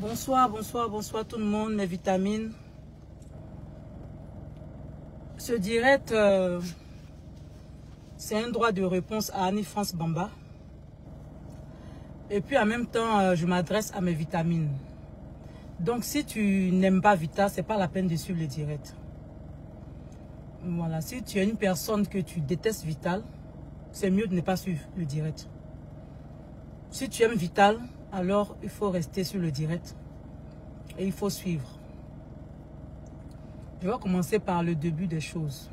Bonsoir, bonsoir, bonsoir tout le monde, mes vitamines. Ce direct, c'est un droit de réponse à Annie-France Bamba. Et puis en même temps, je m'adresse à mes vitamines. Donc si tu n'aimes pas Vita, c'est pas la peine de suivre le direct. Voilà, si tu es une personne que tu détestes Vital, c'est mieux de ne pas suivre le direct. Si tu aimes Vital, alors il faut rester sur le direct et il faut suivre. Je vais commencer par le début des choses.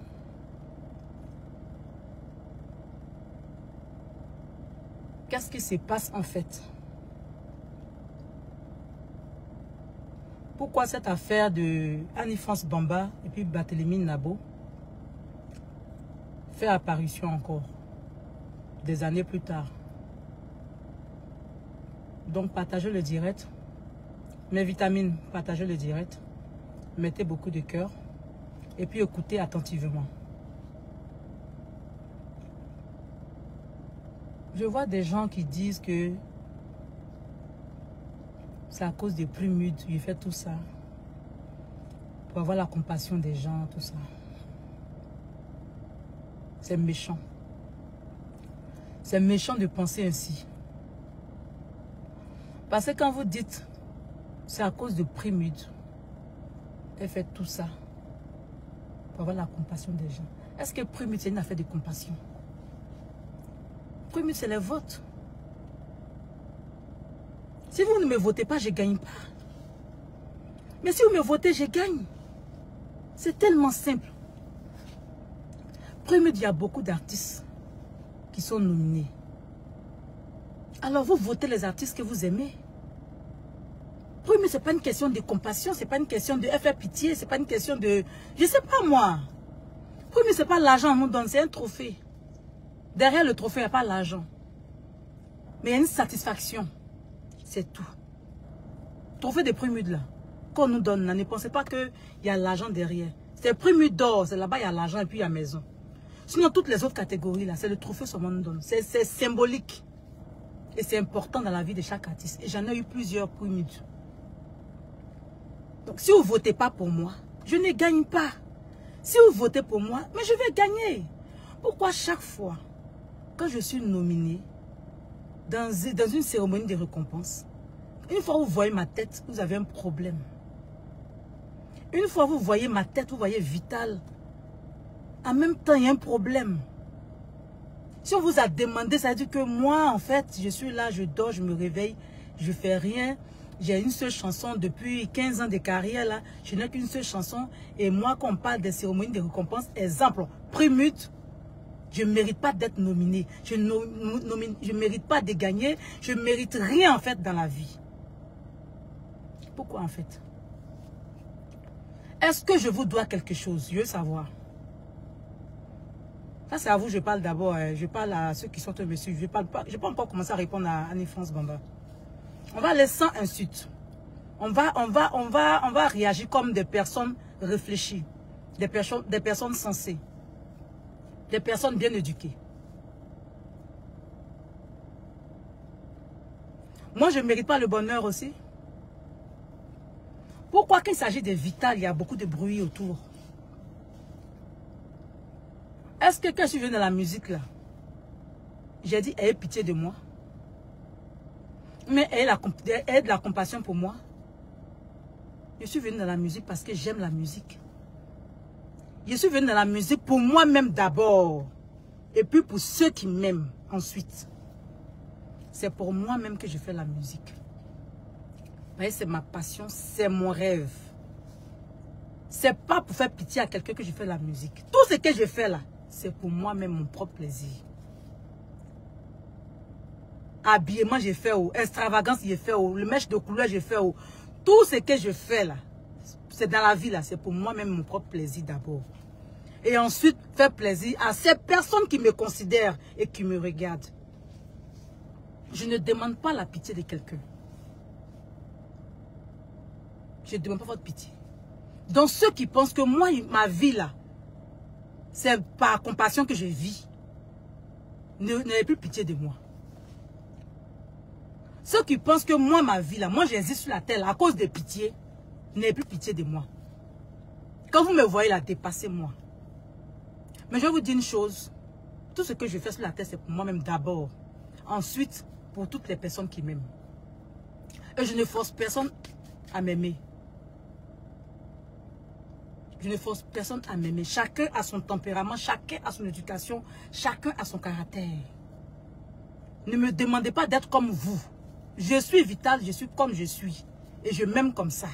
Qu'est-ce qui se passe en fait? Pourquoi cette affaire de Annie-France Bamba et puis Barthélémy Nabo fait apparition encore des années plus tard? Donc partagez le direct. Mes vitamines, partagez le direct. Mettez beaucoup de cœur. Et puis écoutez attentivement. Je vois des gens qui disent que c'est à cause des plumes, il fait tout ça. Pour avoir la compassion des gens, tout ça. C'est méchant. C'est méchant de penser ainsi. Parce que quand vous dites, c'est à cause de Prémude, elle fait tout ça pour avoir la compassion des gens. Est-ce que Prémude, c'est une affaire de compassion? Prémude, c'est les votes. Si vous ne me votez pas, je ne gagne pas. Mais si vous me votez, je gagne. C'est tellement simple. Prémude, il y a beaucoup d'artistes qui sont nominés. Alors vous votez les artistes que vous aimez. Prémude, ce n'est pas une question de compassion, ce n'est pas une question de faire pitié, ce n'est pas une question de... Je ne sais pas moi. Prémude, ce n'est pas l'argent qu'on nous donne, c'est un trophée. Derrière le trophée, il n'y a pas l'argent. Mais il y a une satisfaction. C'est tout. Trophée de Prémude là, qu'on nous donne là, ne pensez pas qu'il y a l'argent derrière. C'est Prémude d'or, c'est là-bas il y a l'argent et puis il y a maison. Sinon toutes les autres catégories là, c'est le trophée qu'on nous donne. C'est symbolique. Et c'est important dans la vie de chaque artiste. Et j'en ai eu plusieurs Prémudes. Donc si vous ne votez pas pour moi, je ne gagne pas. Si vous votez pour moi, mais je vais gagner. Pourquoi chaque fois, quand je suis nominée dans une cérémonie de récompense, une fois vous voyez ma tête, vous avez un problème. Une fois vous voyez ma tête, vous voyez Vital, en même temps il y a un problème. Si on vous a demandé, ça veut dire que moi, en fait, je suis là, je dors, je me réveille, je ne fais rien. J'ai une seule chanson depuis 15 ans de carrière, là. Je n'ai qu'une seule chanson. Et moi, quand on parle des cérémonies de récompense, exemple, Prémude, je ne mérite pas d'être nominé. Je ne mérite pas de gagner. Je ne mérite rien, en fait, dans la vie. Pourquoi en fait? Est-ce que je vous dois quelque chose? Je veux savoir. Ça, c'est à vous, je parle d'abord. Je parle à ceux qui sont me suivre. Je parle pas. Je n'ai pas encore commencé à répondre à Annie-France Bamba. On va laisser sans insulte. On va réagir comme des personnes réfléchies. Des personnes sensées. Des personnes bien éduquées. Moi, je ne mérite pas le bonheur aussi. Pourquoi qu'il s'agit de Vital, il y a beaucoup de bruit autour? Est-ce que quand je suis venue dans la musique là, j'ai dit, ayez pitié de moi. Mais ayez de la compassion pour moi. Je suis venue dans la musique parce que j'aime la musique. Je suis venue dans la musique pour moi-même d'abord. Et puis pour ceux qui m'aiment ensuite. C'est pour moi-même que je fais la musique. Vous voyez, c'est ma passion, c'est mon rêve. C'est pas pour faire pitié à quelqu'un que je fais la musique. Tout ce que je fais là, c'est pour moi-même, mon propre plaisir. Habillement, j'ai fait, extravagance, j'ai fait, le mèche de couleur, j'ai fait. Tout ce que je fais là, c'est dans la vie là, c'est pour moi-même, mon propre plaisir d'abord. Et ensuite, faire plaisir à ces personnes qui me considèrent et qui me regardent. Je ne demande pas la pitié de quelqu'un. Je ne demande pas votre pitié. Donc ceux qui pensent que moi, ma vie là, c'est par compassion que je vis, n'ayez plus pitié de moi. Ceux qui pensent que moi, ma vie là, moi j'existe sur la terre là, à cause de pitié, n'ayez plus pitié de moi. Quand vous me voyez là, dépassez-moi. Mais je vais vous dire une chose. Tout ce que je fais sur la terre, c'est pour moi-même d'abord. Ensuite, pour toutes les personnes qui m'aiment. Et je ne force personne à m'aimer. Je ne force personne à m'aimer. Chacun a son tempérament, chacun a son éducation, chacun a son caractère. Ne me demandez pas d'être comme vous. Je suis Vital, je suis comme je suis. Et je m'aime comme ça.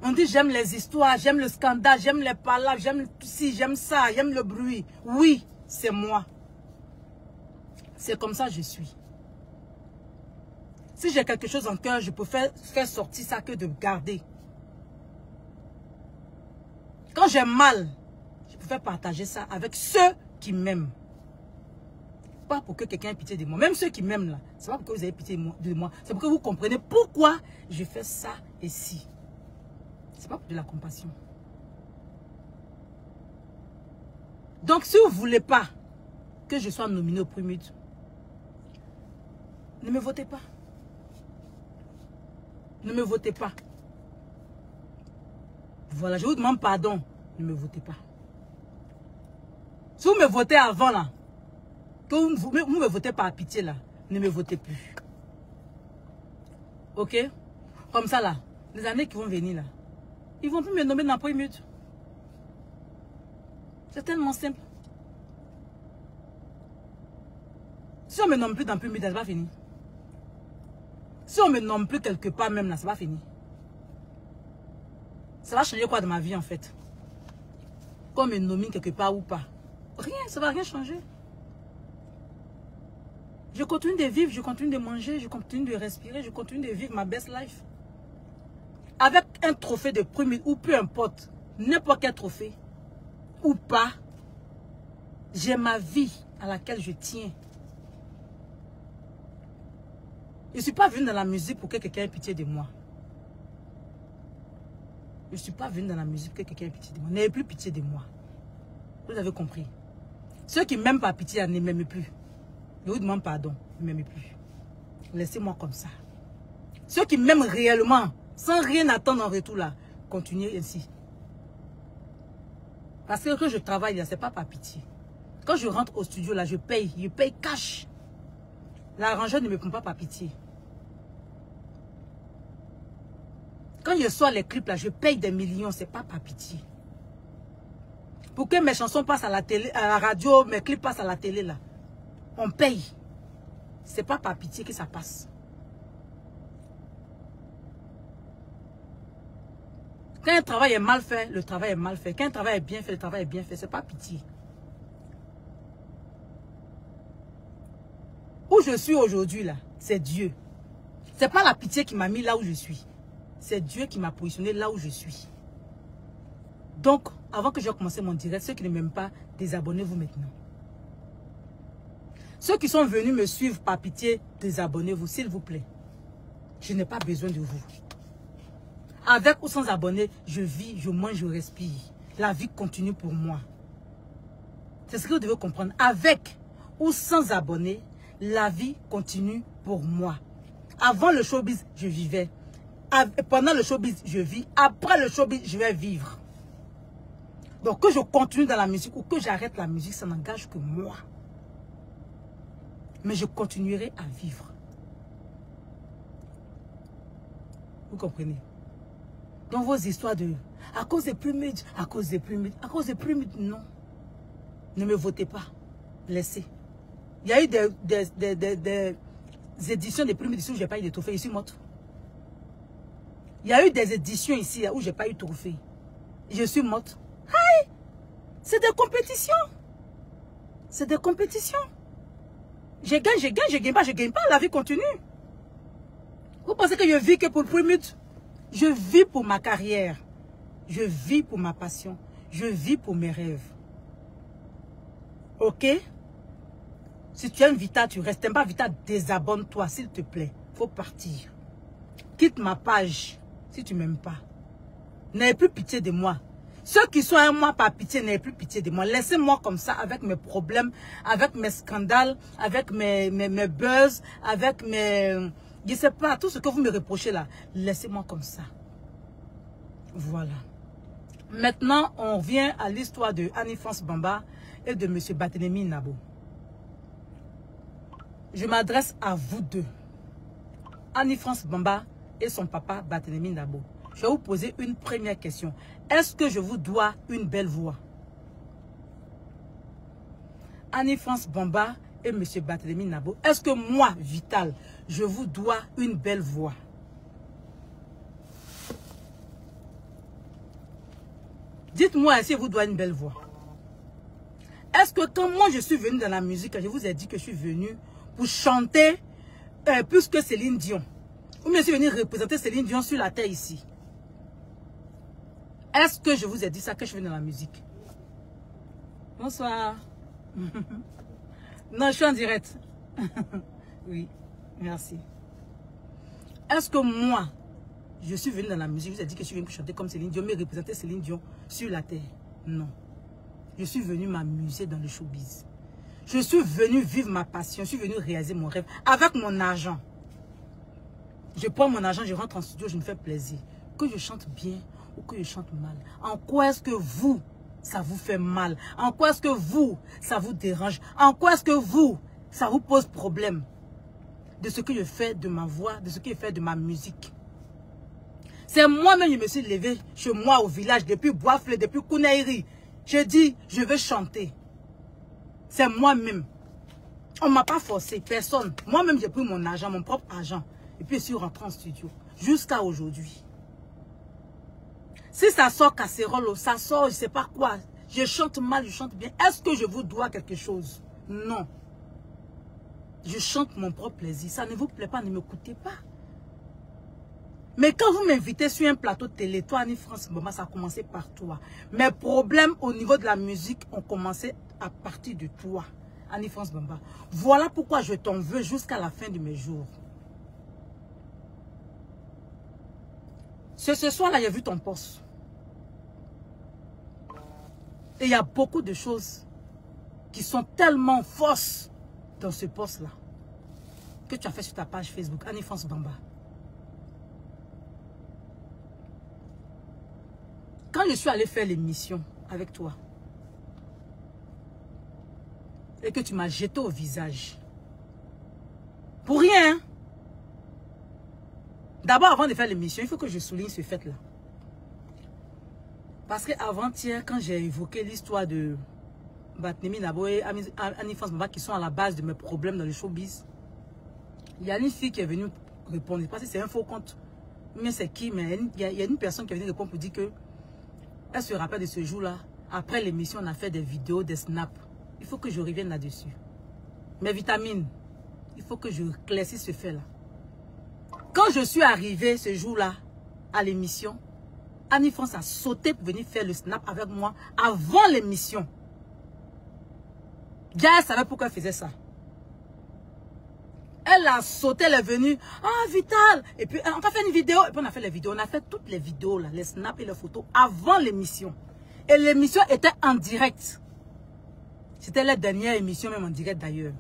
On dit j'aime les histoires, j'aime le scandale, j'aime les palabres, j'aime ci, j'aime ça, j'aime le bruit. Oui, c'est moi. C'est comme ça que je suis. Si j'ai quelque chose en cœur, je peux faire sortir ça que de garder. Quand j'ai mal, je peux faire partager ça avec ceux qui m'aiment. Pas pour que quelqu'un ait pitié de moi. Même ceux qui m'aiment là, c'est pas pour que vous ayez pitié de moi. C'est pour que vous compreniez pourquoi je fais ça ici. C'est pas pour de la compassion. Donc si vous ne voulez pas que je sois nominé au premier tour, ne me votez pas. Ne me votez pas. Voilà, je vous demande pardon. Ne me votez pas. Si vous me votez avant là, que vous me votez par pitié là, ne me votez plus. Ok? Comme ça là, les années qui vont venir là, ils ne vont plus me nommer dans le premier tour. C'est tellement simple. Si on ne me nomme plus dans le premier tour, ça va finir. Si on ne me nomme plus quelque part même là, ça va finir. Ça va changer quoi de ma vie en fait? Qu'on me nomme quelque part ou pas. Rien, ça ne va rien changer. Je continue de vivre, je continue de manger, je continue de respirer, je continue de vivre ma best life. Avec un trophée de premier ou peu importe, n'importe quel trophée ou pas, j'ai ma vie à laquelle je tiens. Je ne suis pas venue dans la musique pour que quelqu'un ait pitié de moi. Je ne suis pas venue dans la musique pour que quelqu'un ait pitié de moi. N'ayez plus pitié de moi. Vous avez compris. Ceux qui m'aiment par pitié, ne m'aiment plus. Je vous demande pardon, ne m'aimez plus. Laissez-moi comme ça. Ceux qui m'aiment réellement, sans rien attendre en retour là, continuez ainsi. Parce que quand je travaille là, ce n'est pas par pitié. Quand je rentre au studio là, je paye cash. L'arrangeur ne me prend pas par pitié. Quand je sors les clips là, je paye des millions, ce n'est pas par pitié. Pour que mes chansons passent à la télé, à la radio, mes clips passent à la télé là, on paye. Ce n'est pas par pitié que ça passe. Quand un travail est mal fait, le travail est mal fait. Quand un travail est bien fait, le travail est bien fait. Ce n'est pas pitié. Où je suis aujourd'hui là, c'est Dieu. C'est pas la pitié qui m'a mis là où je suis. C'est Dieu qui m'a positionné là où je suis. Donc, avant que je commence mon direct, ceux qui ne m'aiment pas, désabonnez-vous maintenant. Ceux qui sont venus me suivre par pitié, désabonnez-vous, s'il vous plaît. Je n'ai pas besoin de vous. Avec ou sans abonnés, je vis, je mange, je respire. La vie continue pour moi. C'est ce que vous devez comprendre. Avec ou sans abonnés, la vie continue pour moi. Avant le showbiz, je vivais. Pendant le showbiz, je vis. Après le showbiz, je vais vivre. Donc que je continue dans la musique ou que j'arrête la musique, ça n'engage que moi. Mais je continuerai à vivre. Vous comprenez? Dans vos histoires de... À cause des plumides, à cause des plumides, à cause des plumides, non. Ne me votez pas. Laissez. Il y a eu des éditions des plumides ici où je n'ai pas eu de trophée. Je suis morte. Il y a eu des éditions ici où je n'ai pas eu de trophée. Je suis morte. Hey! C'est des compétitions. C'est des compétitions. Je gagne, je gagne, je gagne pas. La vie continue. Vous pensez que je vis que pour le plumides? Je vis pour ma carrière. Je vis pour ma passion. Je vis pour mes rêves. Ok? Si tu aimes Vita, tu restes. T'aimes pas Vita, désabonne-toi, s'il te plaît. Faut partir. Quitte ma page si tu m'aimes pas. N'ayez plus pitié de moi. Ceux qui sont à moi par pitié, n'ayez plus pitié de moi. Laissez-moi comme ça avec mes problèmes, avec mes scandales, avec mes buzz, avec mes... Je sais pas, tout ce que vous me reprochez là. Laissez-moi comme ça. Voilà. Maintenant, on revient à l'histoire de Annie-France Bamba et de M. Barthélémy Nabo. Je m'adresse à vous deux. Annie-France Bamba et son papa Barthélémy Nabo. Je vais vous poser une première question. Est-ce que je vous dois une belle voix? Annie-France Bamba et M. Barthélémy Nabo. Est-ce que moi, Vital, je vous dois une belle voix? Dites-moi si je vous dois une belle voix. Est-ce que quand moi je suis venue dans la musique, je vous ai dit que je suis venue pour chanter plus que Céline Dion? Ou bien je suis venue représenter Céline Dion sur la terre ici? Est-ce que je vous ai dit ça, que je suis venue dans la musique? Bonsoir. Non, je suis en direct. Oui, merci. Est-ce que moi, je suis venue dans la musique, je vous ai dit que je suis venue chanter comme Céline Dion, mais représenter Céline Dion sur la terre? Non. Je suis venue m'amuser dans le showbiz. Je suis venue vivre ma passion, je suis venue réaliser mon rêve avec mon argent. Je prends mon argent, je rentre en studio, je me fais plaisir. Que je chante bien ou que je chante mal. En quoi est-ce que vous, ça vous fait mal? En quoi est-ce que vous, ça vous dérange? En quoi est-ce que vous, ça vous pose problème? De ce que je fais de ma voix, de ce que je fais de ma musique. C'est moi-même, je me suis levée chez moi au village, depuis Boisflé, depuis Kounaïri. Je dis, je veux chanter. C'est moi-même. On ne m'a pas forcé, personne. Moi-même, j'ai pris mon argent, mon propre argent. Et puis, je suis rentrée en studio. Jusqu'à aujourd'hui. Si ça sort casserole, ça sort, je ne sais pas quoi. Je chante mal, je chante bien. Est-ce que je vous dois quelque chose? Non. Je chante mon propre plaisir. Ça ne vous plaît pas, ne m'écoutez pas. Mais quand vous m'invitez sur un plateau de télé, toi, Annie-France Bamba, ça a commencé par toi. Mes problèmes au niveau de la musique ont commencé à partir de toi, Annie-France Bamba. Voilà pourquoi je t'en veux jusqu'à la fin de mes jours. Ce soir-là, j'ai vu ton poste. Et il y a beaucoup de choses qui sont tellement fausses dans ce poste-là que tu as fait sur ta page Facebook, Annie-France Bamba. Quand je suis allée faire l'émission avec toi et que tu m'as jeté au visage, pour rien, hein? D'abord, avant de faire l'émission, il faut que je souligne ce fait-là. Parce qu'avant-hier, quand j'ai évoqué l'histoire de Barthélémy Nabo et Annie-France Bamba qui sont à la base de mes problèmes dans le showbiz, il y a une fille qui est venue répondre. Je ne sais pas si c'est un faux compte, mais c'est qui, mais il y a une personne qui est venue répondre pour dire que elle se rappelle de ce jour-là. Après l'émission, on a fait des vidéos, des snaps. Il faut que je revienne là-dessus. Mes vitamines, il faut que je éclaircisse ce fait-là. Quand je suis arrivée ce jour-là à l'émission, Annie France a sauté pour venir faire le snap avec moi avant l'émission. Gaël savait pourquoi elle faisait ça. Elle a sauté, elle est venue. Ah, Vital. Et puis, on a fait une vidéo. Et puis, on a fait les vidéos. On a fait toutes les vidéos, là, les snaps et les photos avant l'émission. Et l'émission était en direct. C'était la dernière émission, même en direct d'ailleurs.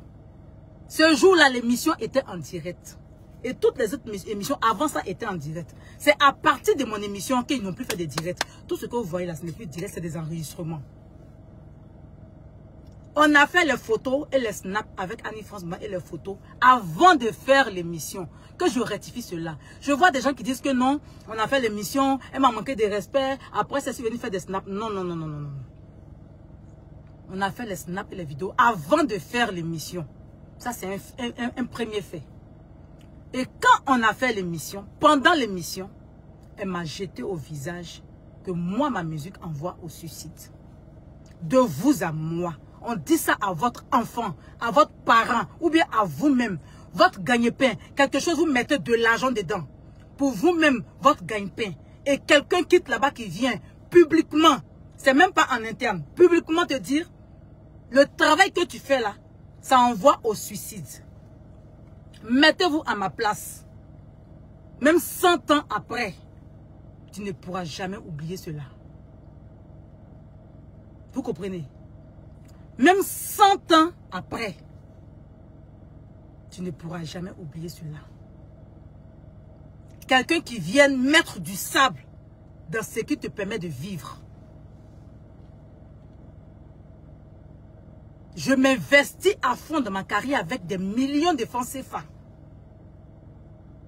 Ce jour-là, l'émission était en direct. Et toutes les autres émissions avant ça étaient en direct. C'est à partir de mon émission qu'ils n'ont plus fait de direct. Tout ce que vous voyez là, ce n'est plus direct, c'est des enregistrements. On a fait les photos et les snaps avec Annie France et les photos avant de faire l'émission. Que je rectifie cela. Je vois des gens qui disent que non, on a fait l'émission, elle m'a manqué de respect. Après, c'est venu faire des snaps. Non, non, non, non, non, non. On a fait les snaps et les vidéos avant de faire l'émission. Ça, c'est un premier fait. Et quand on a fait l'émission, pendant l'émission, elle m'a jeté au visage que moi, ma musique envoie au suicide. De vous à moi. On dit ça à votre enfant, à votre parent, ou bien à vous-même. Votre gagne-pain, quelque chose, vous mettez de l'argent dedans. Pour vous-même, votre gagne-pain. Et quelqu'un quitte là-bas qui vient publiquement, c'est même pas en interne, publiquement te dire, le travail que tu fais là, ça envoie au suicide. Mettez-vous à ma place. Même 100 ans après, tu ne pourras jamais oublier cela. Vous comprenez? Même 100 ans après, tu ne pourras jamais oublier cela. Quelqu'un qui vient mettre du sable dans ce qui te permet de vivre. Je m'investis à fond dans ma carrière avec des millions de francs CFA.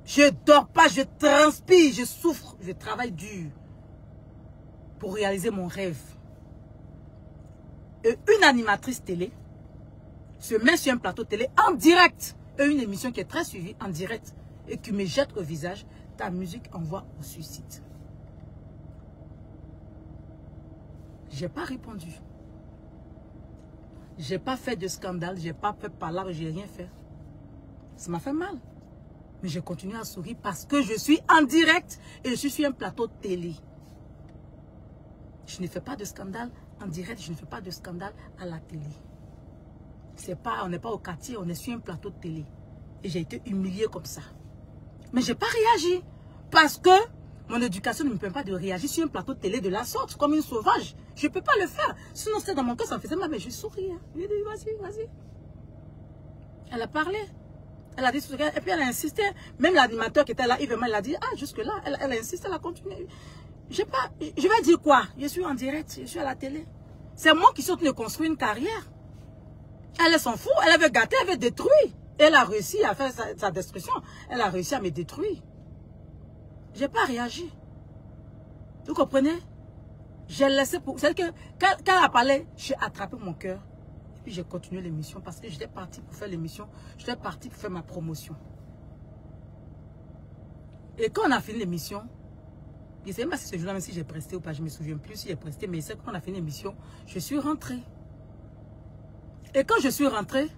Je ne dors pas, je transpire, je souffre, je travaille dur pour réaliser mon rêve. Et une animatrice télé se met sur un plateau télé en direct. Et une émission qui est très suivie en direct et qui me jette au visage, ta musique envoie au suicide. Je n'ai pas répondu. Je n'ai pas fait de scandale, je n'ai pas fait parler, je n'ai rien fait. Ça m'a fait mal. Mais je continue à sourire parce que je suis en direct et je suis sur un plateau télé. Je ne fais pas de scandale en direct, je ne fais pas de scandale à la télé. On n'est pas au quartier, on est sur un plateau de télé. Et j'ai été humiliée comme ça. Mais je n'ai pas réagi. Parce que mon éducation ne me permet pas de réagir sur un plateau de télé de la sorte, comme une sauvage. Je ne peux pas le faire. Sinon, c'est dans mon cœur, ça me faisait mal, mais je souris. Hein. Je lui ai dit, vas-y, vas-y. Elle a parlé. Elle a dit, et puis elle a insisté. Même l'animateur qui était là, Yves, elle a dit, ah, jusque-là, elle a insisté, elle a continué. Je vais dire quoi? Je suis en direct, je suis à la télé. C'est moi qui suis en train de construire une carrière. Elle s'en fout, elle avait gâté, elle avait détruit. Et elle a réussi à faire sa destruction. Elle a réussi à me détruire. Je n'ai pas réagi. Vous comprenez? J'ai laissé pour... C'est que quand elle a parlé, j'ai attrapé mon cœur. Et puis j'ai continué l'émission parce que j'étais partie pour faire l'émission. J'étais partie pour faire ma promotion. Et quand on a fini l'émission, je ne sais même pas si ce jour-là, même si j'ai presté ou pas, je ne me souviens plus si j'ai presté, mais c'est quand on a fini l'émission, je suis rentrée. Et quand je suis rentrée,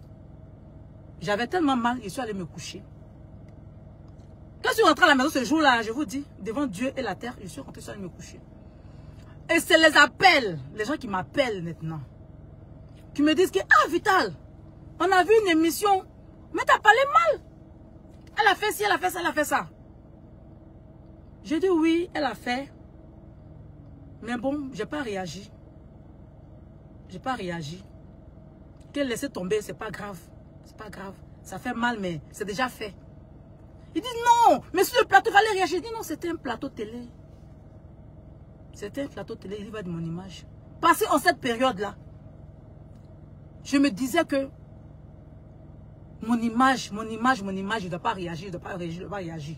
j'avais tellement mal, je suis allée me coucher. Quand je suis rentrée à la maison ce jour-là, je vous dis, devant Dieu et la terre, je suis rentrée, je suis allée me coucher. Et c'est les appels, les gens qui m'appellent maintenant, qui me disent que, ah Vital, on a vu une émission, mais t'as parlé mal. Elle a fait ci, elle a fait ça, elle a fait ça. J'ai dit oui, elle a fait. Mais bon, j'ai pas réagi. J'ai pas réagi. Qu'elle laisse tomber, c'est pas grave. C'est pas grave. Ça fait mal, mais c'est déjà fait. Il dit non, mais sur le plateau, il fallait réagir. Je dis non, c'était un plateau télé. C'était un plateau télé, il va de mon image. Passé en cette période-là, je me disais que mon image, je ne dois pas réagir, je ne dois pas réagir, je ne dois pas réagir.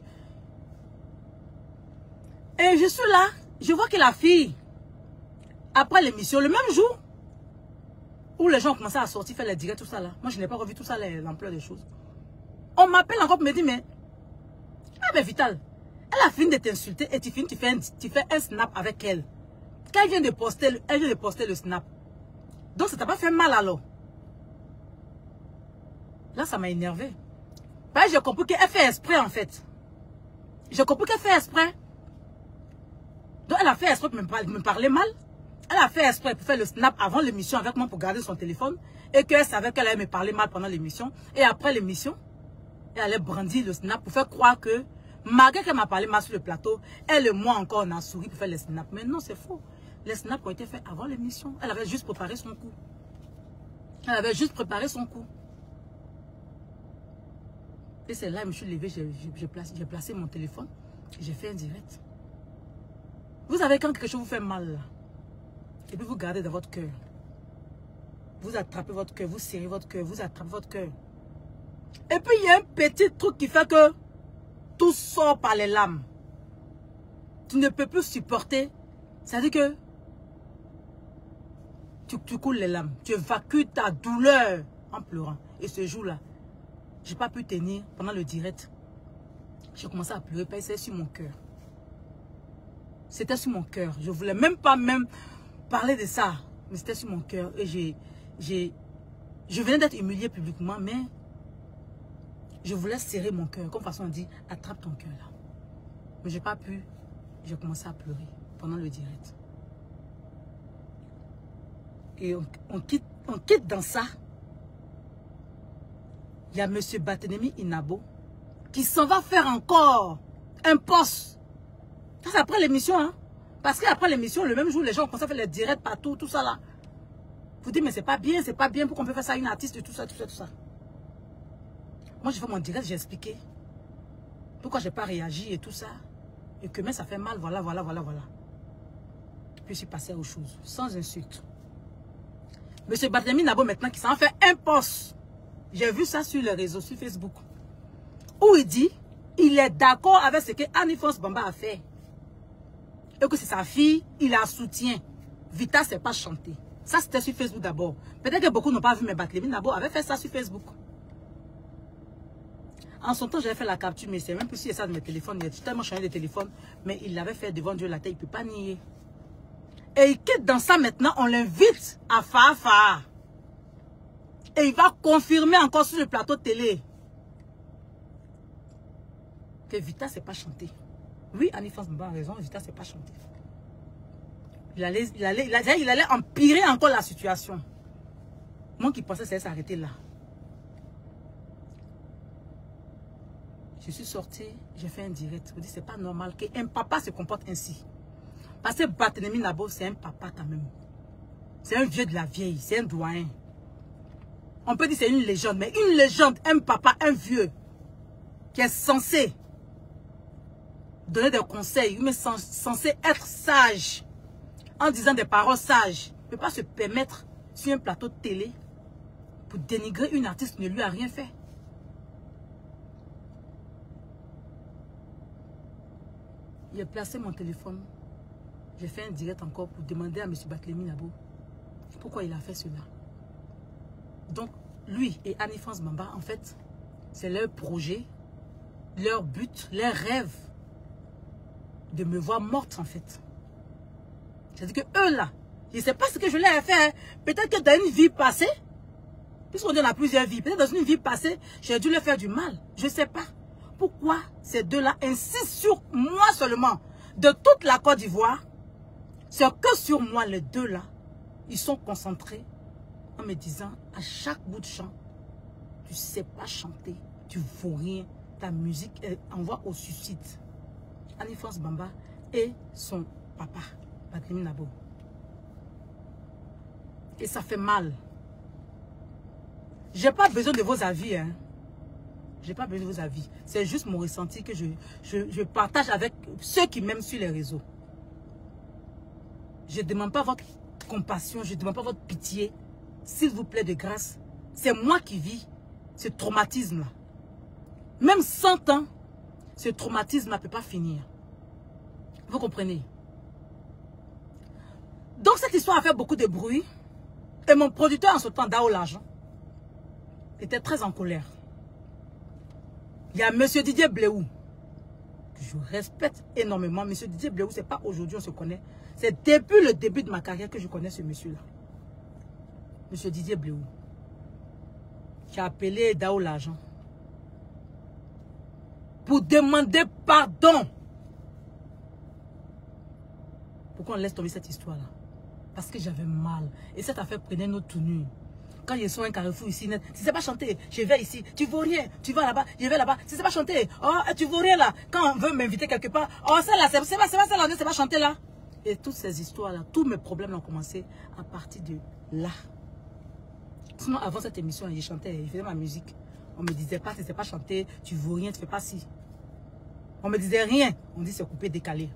Et je suis là, je vois que la fille, après l'émission, le même jour, où les gens ont commencé à sortir, faire les directs, tout ça là. Moi, je n'ai pas revu tout ça, l'ampleur des choses. On m'appelle encore pour me dire, mais... Ah, mais Vital, elle a fini de t'insulter et tu fais un snap avec elle. Quand elle vient de poster le snap. Donc, ça t'a pas fait mal alors. Là, ça m'a énervé. J'ai compris qu'elle fait exprès en fait. J'ai compris qu'elle fait exprès. Donc elle a fait exprès pour me parler mal. Elle a fait exprès pour faire le snap avant l'émission avec moi pour garder son téléphone. Et qu'elle savait qu'elle allait me parler mal pendant l'émission. Et après l'émission, elle allait brandir le snap pour faire croire que, malgré qu'elle m'a parlé mal sur le plateau, elle et moi encore on a souri pour faire les snaps. Mais non, c'est faux. Les snaps ont été faits avant l'émission. Elle avait juste préparé son coup. Elle avait juste préparé son coup. Et c'est là que je me suis levée, j'ai placé mon téléphone. J'ai fait un direct. Vous savez quand quelque chose vous fait mal là, et puis vous gardez dans votre cœur. Vous attrapez votre cœur, vous serrez votre cœur, vous attrapez votre cœur. Et puis il y a un petit truc qui fait que tout sort par les lames. Tu ne peux plus supporter. C'est-à-dire que tu coules les lames. Tu évacues ta douleur en pleurant. Et ce jour-là, je n'ai pas pu tenir pendant le direct. J'ai commencé à pleurer parce que c'était sur mon cœur. C'était sur mon cœur. Je ne voulais même pas parler de ça. Mais c'était sur mon cœur. Et je venais d'être humiliée publiquement, mais je voulais serrer mon cœur. Comme façon on dit, attrape ton cœur là. Mais je n'ai pas pu. J'ai commencé à pleurer pendant le direct. Et on quitte dans ça. Il y a M. Barthélémy Inabo qui s'en va faire encore un poste. Ça, c'est après l'émission. Hein? Parce qu'après l'émission, le même jour, les gens commencent à faire les directs partout, tout ça là. Vous dites, mais c'est pas bien, pourquoi on peut faire ça à une artiste, tout ça. Moi, j'ai fait mon direct, j'ai expliqué pourquoi je n'ai pas réagi et tout ça. Et que mais ça fait mal, voilà. Puis je suis passé à autre chose, sans insulte. M. Barthélémy Inabo maintenant qui s'en fait un poste. J'ai vu ça sur les réseaux, sur Facebook. Où il dit, il est d'accord avec ce que Alphonse Bamba a fait. Et que c'est sa fille, il la soutient. Vita ne sait pas chanter. Ça, c'était sur Facebook d'abord. Peut-être que beaucoup n'ont pas vu, mais Barthélémy Inabo avait fait ça sur Facebook. En son temps, j'avais fait la capture, mais c'est même plus si ça de mes téléphones. Il a tellement changé de téléphone, mais il l'avait fait devant Dieu la tête, il ne peut pas nier. Et il quitte dans ça maintenant, on l'invite à Fafa. Et il va confirmer encore sur le plateau de télé que Vita ne sait pas chanter. Oui, Alphonse Bamba a raison, Vita ne sait pas chanter. Il allait empirer encore la situation. Moi qui pensais que ça allait s'arrêter là. Je suis sortie, j'ai fait un direct. Je me dis, c'est pas normal qu'un papa se comporte ainsi. Parce que Barthélémy Inabo, c'est un papa quand même. C'est un vieux de la vieille, c'est un doyen. On peut dire que c'est une légende, mais une légende, un papa, un vieux, qui est censé donner des conseils, mais censé être sage, en disant des paroles sages, ne peut pas se permettre sur un plateau de télé pour dénigrer une artiste qui ne lui a rien fait. J'ai placé mon téléphone, j'ai fait un direct encore pour demander à M. Barthélémy Inabo pourquoi il a fait cela. Donc, lui et Alphonse Bamba, en fait, c'est leur projet, leur but, leur rêve de me voir morte, en fait. C'est-à-dire que eux, là, je ne sais pas ce que je leur ai fait. Hein. Peut-être que dans une vie passée, puisqu'on dit on a plusieurs vies, peut-être dans une vie passée, j'ai dû leur faire du mal. Je ne sais pas. Pourquoi ces deux-là insistent sur moi seulement, de toute la Côte d'Ivoire, c'est que sur moi, les deux-là, ils sont concentrés en me disant, à chaque bout de chant, tu ne sais pas chanter, tu ne vaux rien, ta musique envoie au suicide. Alphonse Bamba et son papa, Barthélémy Inabo. Et ça fait mal. Je n'ai pas besoin de vos avis. Hein. Je n'ai pas besoin de vos avis. C'est juste mon ressenti que je partage avec ceux qui m'aiment sur les réseaux. Je ne demande pas votre compassion, je ne demande pas votre pitié. S'il vous plaît, de grâce, c'est moi qui vis ce traumatisme-là. Même 100 ans, ce traumatisme-là ne peut pas finir. Vous comprenez? Donc cette histoire a fait beaucoup de bruit. Et mon producteur en ce temps, Dao L'Argent, était très en colère. Il y a M. Didier Bléou, que je respecte énormément. M. Didier Bléou, ce n'est pas aujourd'hui on se connaît. C'est depuis le début de ma carrière que je connais ce monsieur-là. M. Didier Bléou. J'ai appelé Dao L'Argent. pour demander pardon. Pourquoi on laisse tomber cette histoire-là? Parce que j'avais mal. Et cette affaire prenait notre tournure. Quand il y a un carrefour ici, net, si c'est pas chanté, je vais ici, tu vaux rien, tu vas là-bas, je vais là-bas, si c'est pas chanté, oh, tu vaux rien là. Quand on veut m'inviter quelque part, oh, ça là, c'est pas ça là, c'est pas chanté là. Et toutes ces histoires-là, tous mes problèmes ont commencé à partir de là. Sinon, avant cette émission, je chantais, je faisais ma musique. On me disait pas, si c'est pas chanté, tu vaux rien, tu fais pas ci. On me disait rien, on dit c'est coupé, décalé.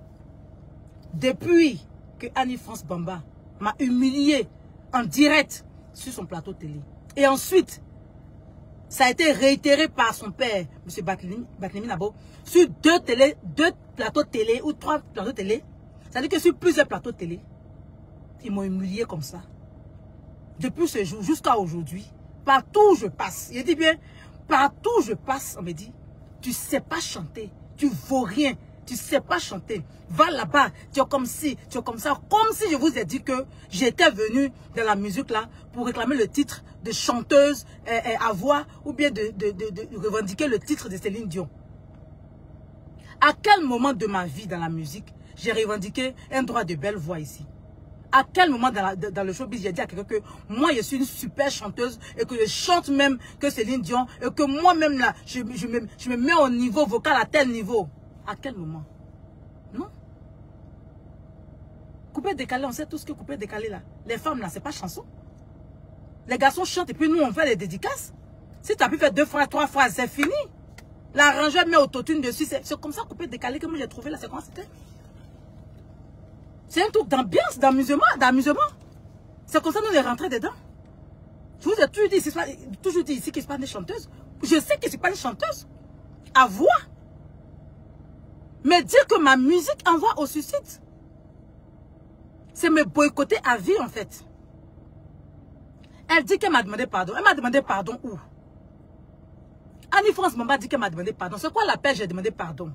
Depuis que Annie-France Bamba m'a humilié en direct sur son plateau télé. Et ensuite, ça a été réitéré par son père, M. Barthélémy Nabo, sur deux plateaux télé ou 3 plateaux télé. C'est-à-dire que sur plusieurs plateaux télé, ils m'ont humilié comme ça. Depuis ce jour jusqu'à aujourd'hui, partout où je passe, il dit bien, partout où je passe, on me dit, tu sais pas chanter, tu vaux rien, tu sais pas chanter. Va là-bas, tu es comme ci, tu es comme ça. Comme si je vous ai dit que j'étais venue dans la musique là pour réclamer le titre de chanteuse à voix ou bien de revendiquer le titre de Céline Dion. À quel moment de ma vie dans la musique j'ai revendiqué un droit de belle voix ici? À quel moment dans le showbiz j'ai dit à quelqu'un que moi je suis une super chanteuse et que je chante même que Céline Dion et que moi-même là je me mets au niveau vocal à tel niveau? À quel moment? Non. Coupé décalé, on sait tout ce que coupé décalé là. Les femmes là, c'est pas chanson. Les garçons chantent et puis nous on fait les dédicaces. Si tu as pu faire 2 fois, 3 fois, c'est fini. L'arrangeur met autotune dessus. C'est comme ça coupé décalé que moi j'ai trouvé là. C'est comment c'était? C'est un truc d'ambiance, d'amusement. C'est comme ça nous on est rentrés dedans. Je vous ai toujours dit ici que je ne suis pas une chanteuse. Je sais que je ne suis pas une chanteuse. À voix. Mais dire que ma musique envoie au suicide, c'est me boycotter à vie en fait. Elle dit qu'elle m'a demandé pardon. Elle m'a demandé pardon où? Annie-France Bamba dit qu'elle m'a demandé pardon. C'est quoi l'appel j'ai demandé pardon?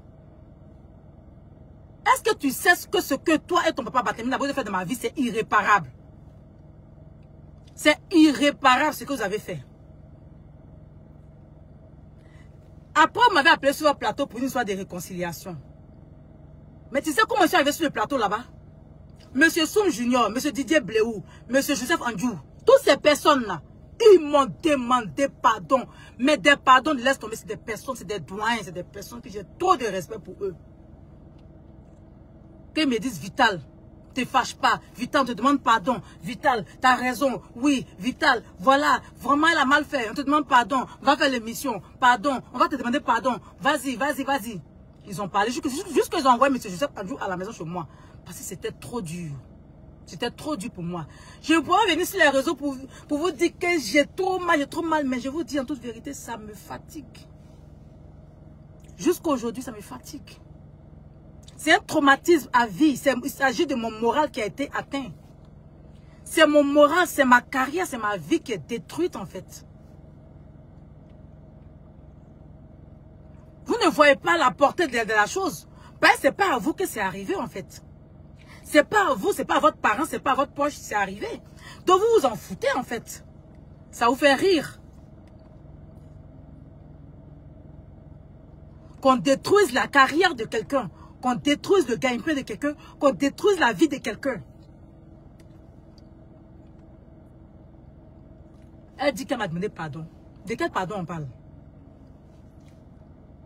Est-ce que tu sais ce que toi et ton papa Barthélémy Nabo avez fait de ma vie? C'est irréparable. C'est irréparable ce que vous avez fait. Après, on m'avait appelé sur le plateau pour une histoire de réconciliation. Mais tu sais comment je suis arrivé sur le plateau là-bas? Monsieur Soum Junior, Monsieur Didier Bléou, Monsieur Joseph Andjou, toutes ces personnes-là, ils m'ont demandé pardon. Mais des pardons, laisse tomber, c'est des personnes, c'est des doyens, c'est des personnes que j'ai trop de respect pour eux. Qu'ils me disent, Vital, ne te fâche pas. Vital, on te demande pardon. Vital, tu as raison. Oui, Vital, voilà, vraiment, elle a mal fait. On te demande pardon. On va faire l'émission. Pardon, on va te demander pardon. Vas-y, vas-y, vas-y. Ils ont parlé, juste qu'ils ont envoyé M. Joseph Andjou à la maison chez moi. Parce que c'était trop dur. C'était trop dur pour moi. Je pourrais venir sur les réseaux pour vous dire que j'ai trop mal. Mais je vous dis en toute vérité, ça me fatigue. Jusqu'à aujourd'hui, ça me fatigue. C'est un traumatisme à vie. Il s'agit de mon moral qui a été atteint. C'est mon moral, c'est ma carrière, c'est ma vie qui est détruite en fait. Vous ne voyez pas la portée de la chose. Ben, c'est pas à vous que c'est arrivé en fait. C'est pas à vous, c'est pas à votre parent, c'est pas à votre poche, c'est arrivé. Donc vous vous en foutez en fait. Ça vous fait rire. Qu'on détruise la carrière de quelqu'un, qu'on détruise le gagne-pain de quelqu'un, qu'on détruise la vie de quelqu'un. Elle dit qu'elle m'a demandé pardon. De quel pardon on parle?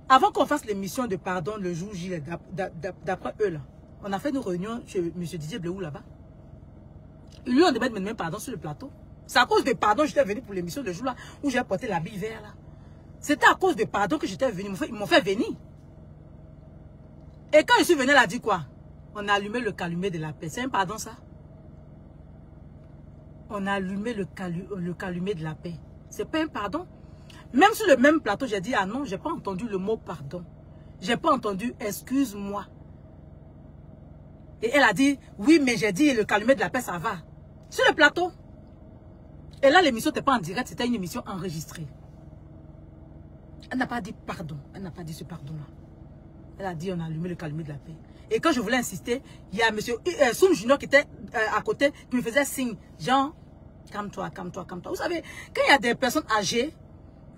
Avant qu'on fasse l'émission de pardon le jour J, d'après eux là, on a fait une réunion chez M. Didier Bléou là-bas. Ils lui ont demandé de me demander pardon sur le plateau. C'est à cause de pardon que j'étais venu pour l'émission le jour là où j'ai porté l'habit vert là. C'était à cause de pardon que j'étais venu. Ils m'ont fait venir. Et quand je suis venu, elle a dit quoi? On a allumé le calumet de la paix. C'est un pardon ça? On a allumé le calumet de la paix. C'est pas un pardon? Même sur le même plateau, j'ai dit, ah non, j'ai pas entendu le mot pardon. J'ai pas entendu excuse-moi. Et elle a dit, oui, mais j'ai dit le calumet de la paix, ça va. Sur le plateau. Et là, l'émission n'était pas en direct, c'était une émission enregistrée. Elle n'a pas dit pardon. Elle n'a pas dit ce pardon-là. Elle a dit, on a allumé le calumet de la paix. Et quand je voulais insister, il y a monsieur Soum Junior qui était à côté, qui me faisait signe. Jean, calme-toi, calme-toi, calme-toi. Vous savez, quand il y a des personnes âgées,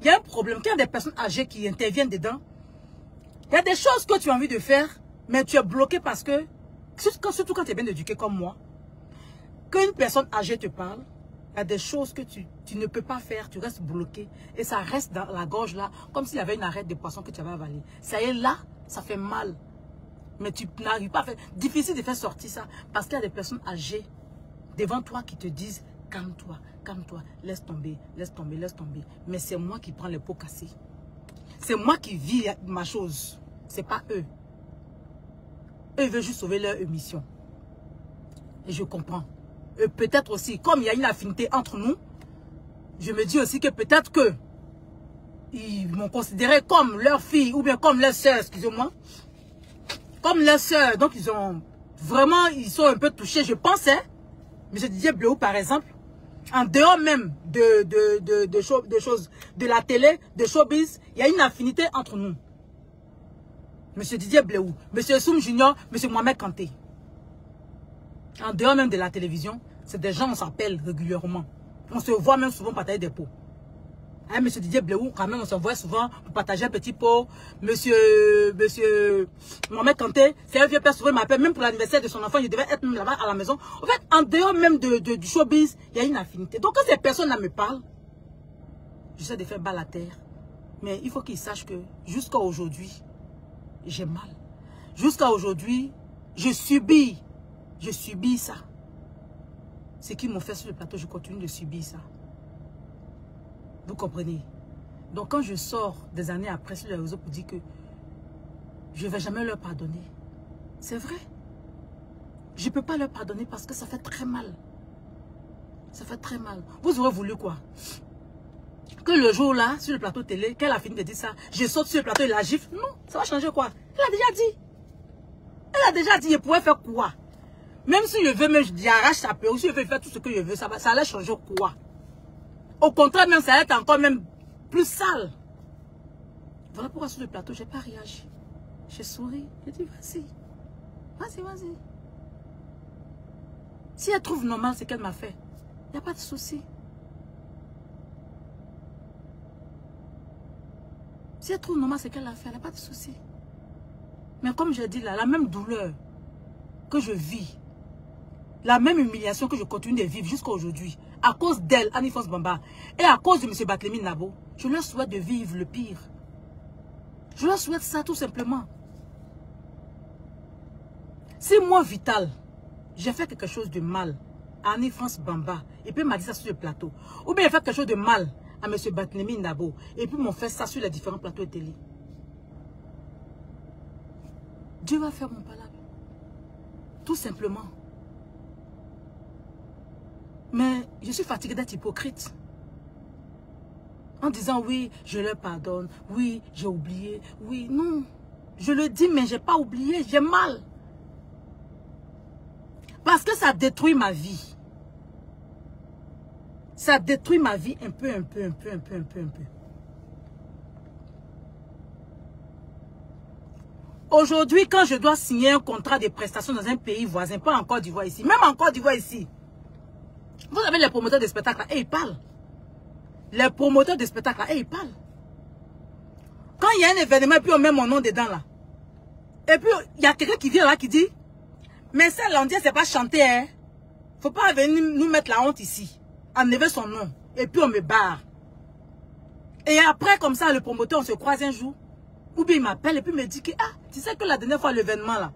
il y a un problème. Quand il y a des personnes âgées qui interviennent dedans, Il y a des choses que tu as envie de faire, mais tu es bloqué parce que, surtout quand tu es bien éduqué comme moi, qu'une personne âgée te parle, il y a des choses que tu ne peux pas faire, tu restes bloqué. Et ça reste dans la gorge là, comme s'il y avait une arête de poisson que tu avais avalé. Ça est là, ça fait mal. Mais tu n'arrives pas à faire. Difficile de faire sortir ça, parce qu'il y a des personnes âgées devant toi qui te disent, calme-toi, calme-toi, laisse tomber, laisse tomber, laisse tomber. Mais c'est moi qui prends les pots cassés. C'est moi qui vis ma chose. C'est pas eux. Eux, ils veulent juste sauver leur mission. Et je comprends. Peut-être aussi, comme il y a une affinité entre nous, je me dis aussi que peut-être que ils m'ont considéré comme leur fille ou bien comme leur soeur, excusez-moi. Comme leur soeur. Donc ils ont vraiment, ils sont un peu touchés, je pensais. M. Didier Blehu, par exemple, en dehors même de choses, de la télé, de showbiz, il y a une affinité entre nous. M. Didier Blehu, M. Soum Junior, M. Mohamed Kanté. En dehors même de la télévision, c'est des gens, on s'appelle régulièrement. On se voit même souvent partager des pots. Hein, M. Didier Blehu, quand même, on se voit souvent pour partager un petit pot. Monsieur Mohamed Kanté, c'est un vieux père, souvent il m'appelle, même pour l'anniversaire de son enfant, il devait être même là-bas à la maison. En fait, en dehors même du showbiz, il y a une affinité. Donc quand ces personnes-là me parlent, j'essaie de faire balle à terre. Mais il faut qu'ils sachent que jusqu'à aujourd'hui, j'ai mal. Jusqu'à aujourd'hui, je subis ça. Ce qu'ils m'ont fait sur le plateau, je continue de subir ça. Vous comprenez? Donc quand je sors des années après sur les réseaux pour dire que je ne vais jamais leur pardonner, c'est vrai. Je ne peux pas leur pardonner parce que ça fait très mal. Ça fait très mal. Vous aurez voulu quoi? Que le jour là, sur le plateau télé, qu'elle a fini de dire ça, je saute sur le plateau et la gifle. Non, ça va changer quoi? Elle a déjà dit. Elle a déjà dit, je pourrais faire quoi? Même si je veux, même je arrache sa peur, si je veux faire tout ce que je veux, ça allait changer quoi? Au contraire, même ça allait être encore même plus sale. Voilà pourquoi sur le plateau, je n'ai pas réagi. J'ai souri, j'ai dit vas-y. Vas-y, vas-y. Si elle trouve normal ce qu'elle m'a fait, il n'y a pas de souci. Si elle trouve normal ce qu'elle a fait, il n'y a pas de souci. Mais comme je dis là, la même douleur que je vis, la même humiliation que je continue de vivre jusqu'à aujourd'hui, à cause d'elle, Annie-France Bamba, et à cause de M. Barthélémy Nabo, je leur souhaite de vivre le pire. Je leur souhaite ça tout simplement. Si moi, Vital, j'ai fait quelque chose de mal à Annie-France Bamba, et puis m'a dit ça sur le plateau, ou bien j'ai fait quelque chose de mal à M. Barthélémy Nabo, et puis m'ont fait ça sur les différents plateaux de télé, Dieu va faire mon palabre. Tout simplement. Mais je suis fatiguée d'être hypocrite. En disant oui, je leur pardonne, oui, j'ai oublié, oui, non. Je le dis, mais je n'ai pas oublié, j'ai mal. Parce que ça détruit ma vie. Ça détruit ma vie un peu. Aujourd'hui, quand je dois signer un contrat de prestation dans un pays voisin, pas en Côte d'Ivoire ici, même en Côte d'Ivoire ici, vous avez les promoteurs de spectacles là, et ils parlent. Les promoteurs de spectacles là, et ils parlent. Quand il y a un événement et puis on met mon nom dedans là, et puis il y a quelqu'un qui vient là qui dit, mais ça là on dit c'est pas chanter, hein. Faut pas venir nous mettre la honte ici. Enlever son nom. Et puis on me barre. Et après comme ça le promoteur on se croise un jour. Ou bien il m'appelle et puis me dit que ah, tu sais que la dernière fois l'événement là,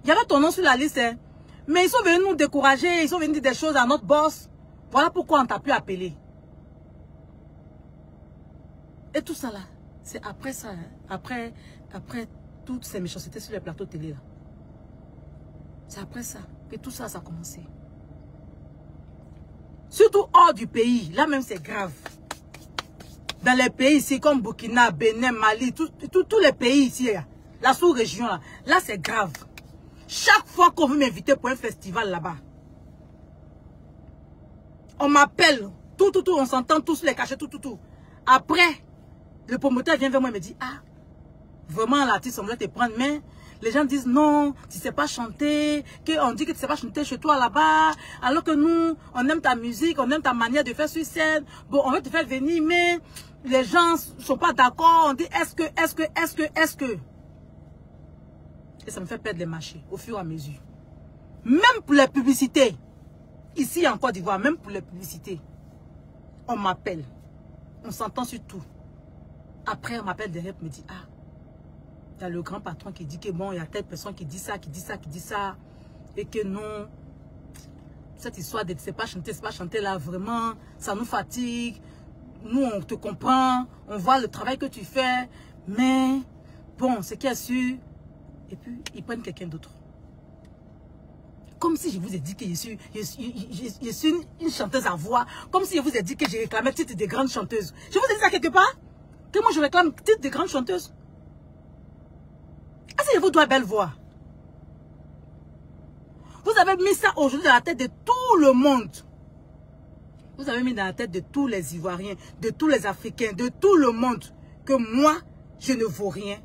il y avait ton nom sur la liste, hein. Mais ils sont venus nous décourager, ils sont venus dire des choses à notre boss. Voilà pourquoi on t'a pu appeler. Et tout ça là, c'est après ça, hein. Après toutes ces méchancetés sur les plateaux télé là. C'est après ça que tout ça a commencé. Surtout hors du pays, là même c'est grave. Dans les pays ici comme Burkina, Bénin, Mali, tous les pays ici, la sous-région là c'est grave. Chaque fois qu'on veut m'inviter pour un festival là-bas, on m'appelle, tout, on s'entend tous les cachets, tout. Après, le promoteur vient vers moi et me dit, ah, vraiment l'artiste, on voulait te prendre, mais les gens disent non, tu ne sais pas chanter, qu'on dit que tu ne sais pas chanter chez toi là-bas, alors que nous, on aime ta musique, on aime ta manière de faire sur scène, bon, on veut te faire venir, mais les gens ne sont pas d'accord, on dit est-ce que. Et ça me fait perdre les marchés au fur et à mesure. Même pour les publicités, ici en Côte d'Ivoire, même pour les publicités, on m'appelle, on s'entend sur tout. Après, on m'appelle derrière pour me dire, ah, il y a le grand patron qui dit que bon, il y a telle personne qui dit ça, et que non, cette histoire de c'est pas chanter là, vraiment, ça nous fatigue. Nous, on te comprend, on voit le travail que tu fais, mais bon, ce qui est sûr, et puis ils prennent quelqu'un d'autre. Comme si je vous ai dit que je suis une chanteuse à voix, comme si je vous ai dit que j'ai réclamé le titre de grande chanteuse. Je vous ai dit ça quelque part? Que moi je réclame le titre de grande chanteuse? Est-ce que je vous dois belle voix? Vous avez mis ça aujourd'hui dans la tête de tout le monde. Vous avez mis dans la tête de tous les Ivoiriens, de tous les Africains, de tout le monde, que moi, je ne vaux rien,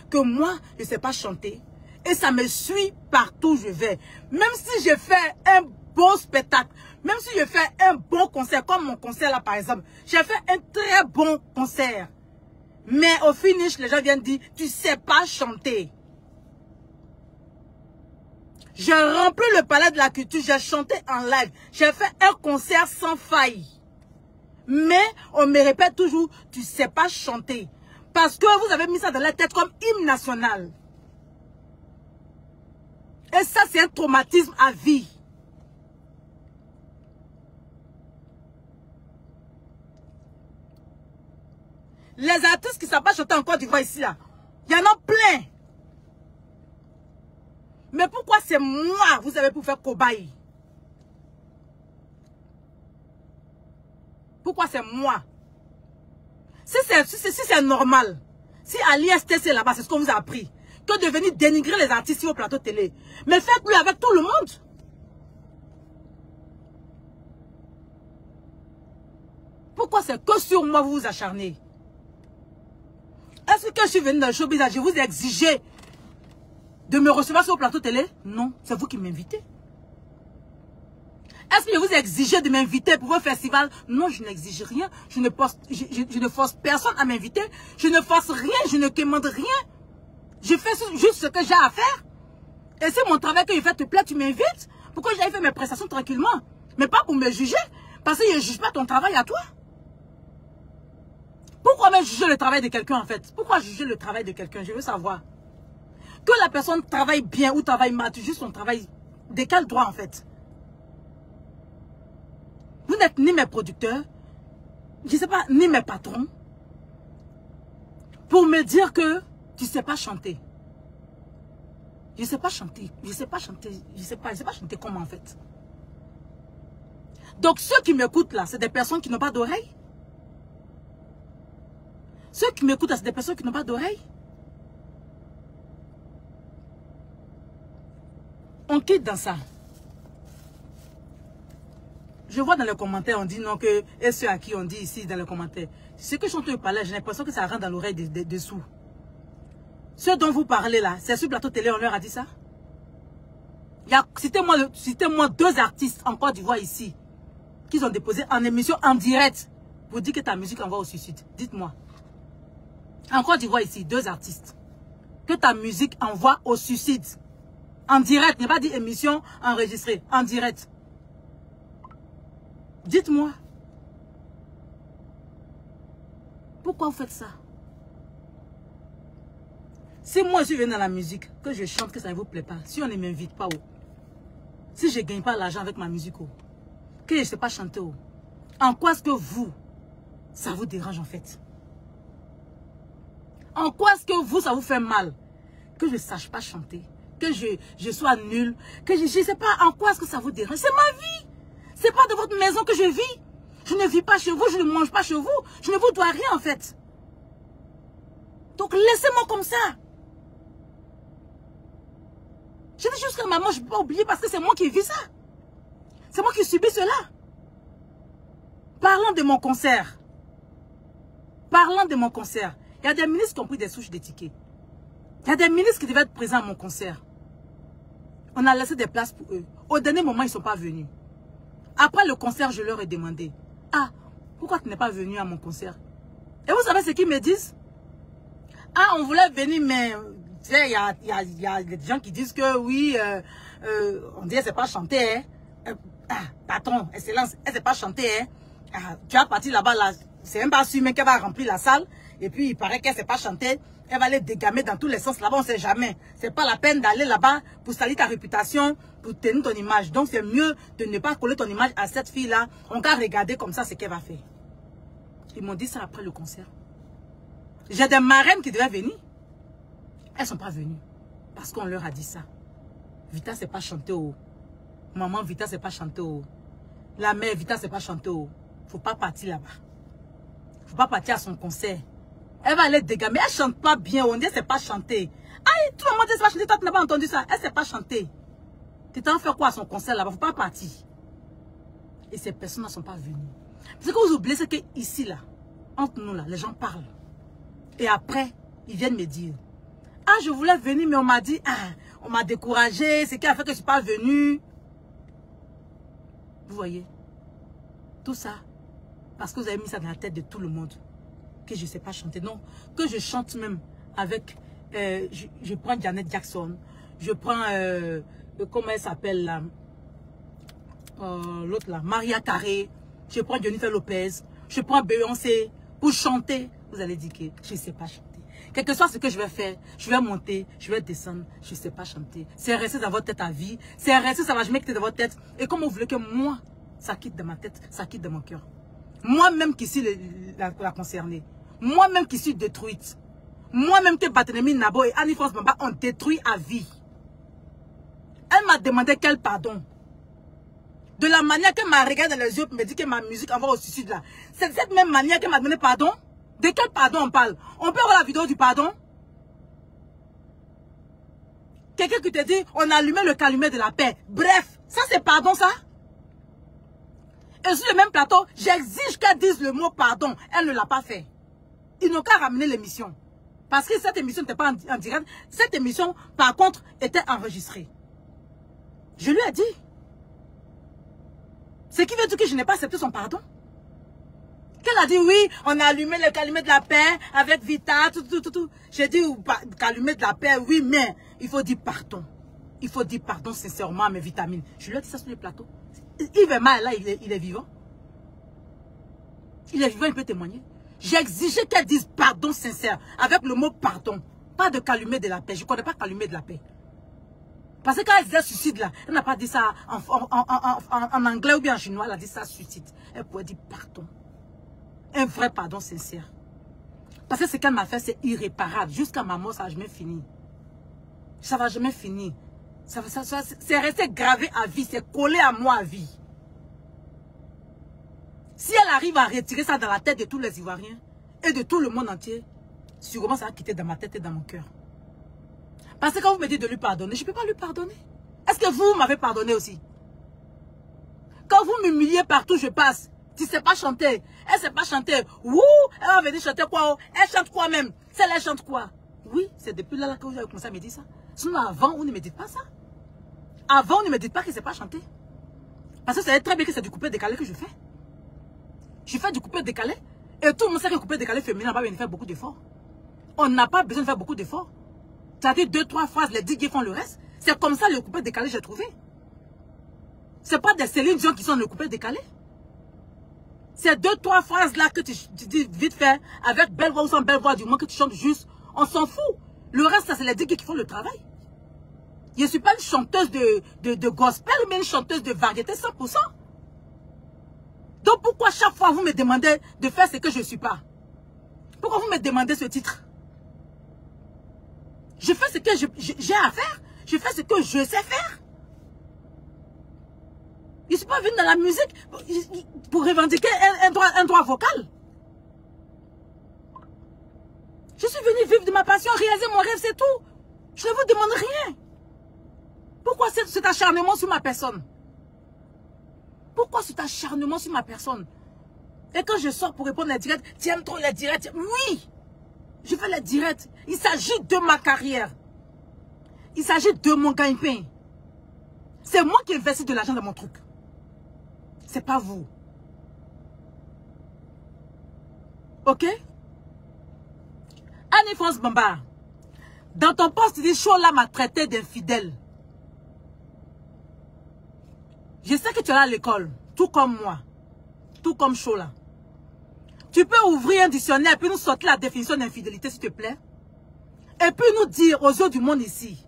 que moi, je ne sais pas chanter. Et ça me suit partout où je vais. Même si je fais un beau spectacle, même si je fais un bon concert, comme mon concert là par exemple, j'ai fait un très bon concert. Mais au finish, les gens viennent dire, tu ne sais pas chanter. J'ai rempli le palais de la culture, j'ai chanté en live, j'ai fait un concert sans faille. Mais on me répète toujours, tu ne sais pas chanter. Parce que vous avez mis ça dans la tête comme hymne national. Et ça, c'est un traumatisme à vie. Les artistes qui ne savent pas chanter en Côte d'Ivoire ici, là, il y en a plein. Mais pourquoi c'est moi, vous avez pour faire cobaye? Pourquoi c'est moi? Si c'est normal, si à l'ISTC là-bas, c'est ce qu'on vous a appris, que de venir dénigrer les artistes au plateau télé, mais faites-le avec tout le monde. Pourquoi c'est que sur moi vous vous acharnez? Est-ce que je suis venu dans le showbiz, je vous ai exigé de me recevoir sur le plateau télé? Non, c'est vous qui m'invitez. Est-ce que je vous ai exigé de m'inviter pour un festival? Non, je n'exige rien. Je ne force personne à m'inviter. Je ne force rien, je ne commande rien. Je fais juste ce que j'ai à faire. Et si mon travail que je fais te plaît, tu m'invites. Pourquoi j'avais fait mes prestations tranquillement? Mais pas pour me juger. Parce que je ne juge pas ton travail à toi. Pourquoi même juger le travail de quelqu'un en fait? Pourquoi juger le travail de quelqu'un? Je veux savoir. Que la personne travaille bien ou travaille mal, tu juges son travail. De quel droit en fait? Vous n'êtes ni mes producteurs, je ne sais pas, ni mes patrons, pour me dire que tu ne sais pas chanter. Je ne sais pas chanter, je ne sais pas chanter, je ne sais pas chanter comment en fait. Donc ceux qui m'écoutent là, c'est des personnes qui n'ont pas d'oreilles. Ceux qui m'écoutent là, c'est des personnes qui n'ont pas d'oreilles. On quitte dans ça. Je vois dans les commentaires, on dit non que... Et ceux à qui on dit ici dans les commentaires. Ce que je suis en train de parler, j'ai l'impression que ça rentre dans l'oreille dessous. Ceux dont vous parlez là, c'est sur le plateau télé, on leur a dit ça? Citez-moi 2 artistes en Côte d'Ivoire ici, qui ont déposé en émission en direct, pour dire que ta musique envoie au suicide. Dites-moi. En Côte d'Ivoire ici, 2 artistes. Que ta musique envoie au suicide. En direct, n'est pas dit émission enregistrée, en direct. Dites-moi. Pourquoi vous faites ça? Si moi je viens dans la musique, que je chante, que ça ne vous plaît pas, si on ne m'invite pas, si je ne gagne pas l'argent avec ma musique, que je ne sais pas chanter, en quoi est-ce que vous, ça vous dérange en fait? En quoi est-ce que vous, ça vous fait mal? Que je ne sache pas chanter, que je sois nulle, que je ne sais pas en quoi est-ce que ça vous dérange. C'est ma vie. C'est pas de votre maison que je vis. Je ne vis pas chez vous, je ne mange pas chez vous. Je ne vous dois rien en fait. Donc laissez-moi comme ça. Je dis juste que maman, je ne peux pas oublier parce que c'est moi qui vis ça. C'est moi qui subis cela. Parlons de mon concert. Parlons de mon concert. Il y a des ministres qui ont pris des souches de tickets. Il y a des ministres qui devaient être présents à mon concert. On a laissé des places pour eux. Au dernier moment, ils ne sont pas venus. Après le concert, je leur ai demandé, ah, pourquoi tu n'es pas venu à mon concert? Et vous savez ce qu'ils me disent? Ah, on voulait venir, mais tu sais, il y a des gens qui disent que oui, on dit, elle ne sait pas chanter. Hein. Patron, excellence, elle ne sait pas chanter. Hein. Ah, tu as parti là-bas, là, c'est même pas sûr, mais qu'elle va remplir la salle. Et puis, il paraît qu'elle ne sait pas chanter. Elle va aller dégamer dans tous les sens là-bas, on ne sait jamais. C'est pas la peine d'aller là-bas pour salir ta réputation, pour tenir ton image. Donc, c'est mieux de ne pas coller ton image à cette fille-là. On va regarder comme ça ce qu'elle va faire. Ils m'ont dit ça après le concert. J'ai des marraines qui devaient venir. Elles ne sont pas venues. Parce qu'on leur a dit ça. Vita, c'est pas chanter au. Maman, Vita, c'est pas chanter au. La mère, Vita, c'est pas chanter au. Faut pas partir là-bas. Faut pas partir à son concert. Elle va aller dégamer. Elle chante pas bien. On dit c'est pas chanter. Aïe, tout le monde dit c'est pas chanter. Toi, tu n'as pas entendu ça. Elle sait pas chanter. Tu t'en fais quoi à son concert là-bas? Faut pas partir. Et ces personnes ne sont pas venues. Ce que vous oubliez, c'est que ici, là, entre nous, là, les gens parlent. Et après, ils viennent me dire, ah, je voulais venir, mais on m'a dit, ah, on m'a découragé, c'est qui a fait que je ne suis pas venue. Vous voyez, tout ça, parce que vous avez mis ça dans la tête de tout le monde, que je ne sais pas chanter. Non, que je chante même avec, je prends Janet Jackson, je prends, comment elle s'appelle là, l'autre là, Maria Carey, je prends Jennifer Lopez, je prends Beyoncé pour chanter. Vous allez dire que je ne sais pas chanter. Quel que soit ce que je vais faire, je vais monter, je vais descendre, je ne sais pas chanter. C'est resté dans votre tête à vie, c'est resté, ça va jamais quitter dans votre tête. Et comme vous voulez que moi, ça quitte de ma tête, ça quitte de mon cœur. Moi-même qui suis la concernée, moi-même qui suis détruite, moi-même que Barthélemy Nabo et Annie-France Bamba ont détruit à vie. Elle m'a demandé quel pardon. De la manière qu'elle m'a regardé dans les yeux pour me dire que ma musique envoie au suicide là. C'est de cette même manière qu'elle m'a demandé pardon. De quel pardon on parle? On peut avoir la vidéo du pardon? Quelqu'un qui te dit, on a allumé le calumet de la paix. Bref, ça c'est pardon ça? Et sur le même plateau, j'exige qu'elle dise le mot pardon. Elle ne l'a pas fait. Ils n'ont qu'à ramener l'émission. Parce que cette émission n'était pas en direct. Cette émission, par contre, était enregistrée. Je lui ai dit. Ce qui veut dire que je n'ai pas accepté son pardon. Qu'elle a dit oui, on a allumé le calumet de la paix avec Vita, tout. J'ai dit calumet de la paix, oui, mais il faut dire pardon. Il faut dire pardon sincèrement à mes vitamines. Je lui ai dit ça sur le plateau. Yves Emma, là, il est vivant. Il est vivant, il peut témoigner. J'ai exigé qu'elle dise pardon sincère, avec le mot pardon. Pas de calumet de la paix. Je ne connais pas calumet de la paix. Parce que quand elle disait suicide là, elle n'a pas dit ça en anglais ou bien en chinois, elle a dit ça suicide. Elle pouvait dire pardon. Un vrai pardon sincère. Parce que ce qu'elle m'a fait, c'est irréparable. Jusqu'à ma mort, ça va jamais finir. Ça va jamais finir. C'est resté gravé à vie, c'est collé à moi à vie. Si elle arrive à retirer ça dans la tête de tous les Ivoiriens et de tout le monde entier, sûrement ça va quitter dans ma tête et dans mon cœur. Parce que quand vous me dites de lui pardonner, je ne peux pas lui pardonner. Est-ce que vous m'avez pardonné aussi? Quand vous m'humiliez partout, je passe. Tu ne sais pas chanter. Elle ne sait pas chanter. Ouh, elle va venir chanter quoi? Elle chante quoi même? Celle-là, elle chante quoi? Oui, c'est depuis là que vous avez commencé à me dire ça. Sinon, avant, vous ne me dites pas ça. Avant, on ne me dites pas que c'est pas chanter. Parce que vous savez très bien que c'est du coupé décalé que je fais. Je fais du coupé décalé. Et tout le monde sait que le coupé décalé féminin n'a pas besoin de faire beaucoup d'efforts. On n'a pas besoin de faire beaucoup d'efforts. C'est-à-dire 2-3 phrases, les 10 gays font le reste. C'est comme ça le coupé décalé j'ai trouvé. Ce n'est pas des Céline Dion qui sont le coupé décalé. C'est 2-3 phrases là que tu dis vite fait, avec belle voix ou sans belle voix, du moins que tu chantes juste. On s'en fout. Le reste, ça c'est les 10 gays qui font le travail. Je ne suis pas une chanteuse de gospel, mais une chanteuse de variété 100%. Donc pourquoi chaque fois vous me demandez de faire ce que je ne suis pas? Pourquoi vous me demandez ce titre? Je fais ce que j'ai à faire. Je fais ce que je sais faire. Je ne suis pas venue dans la musique pour revendiquer un droit vocal. Je suis venue vivre de ma passion, réaliser mon rêve, c'est tout. Je ne vous demande rien. Pourquoi cet acharnement sur ma personne? Pourquoi cet acharnement sur ma personne? Et quand je sors pour répondre à les directs, tu aimes trop les directs? Oui! Je fais les directs. Il s'agit de ma carrière. Il s'agit de mon gagne-pain. C'est moi qui investis de l'argent dans mon truc. C'est pas vous. Ok? Annie-France Bamba, dans ton poste, tu dis Chola m'a traité d'infidèle. Je sais que tu es là à l'école, tout comme moi, tout comme Chola. Tu peux ouvrir un dictionnaire et puis nous sortir la définition d'infidélité, s'il te plaît. Et puis nous dire aux yeux du monde ici,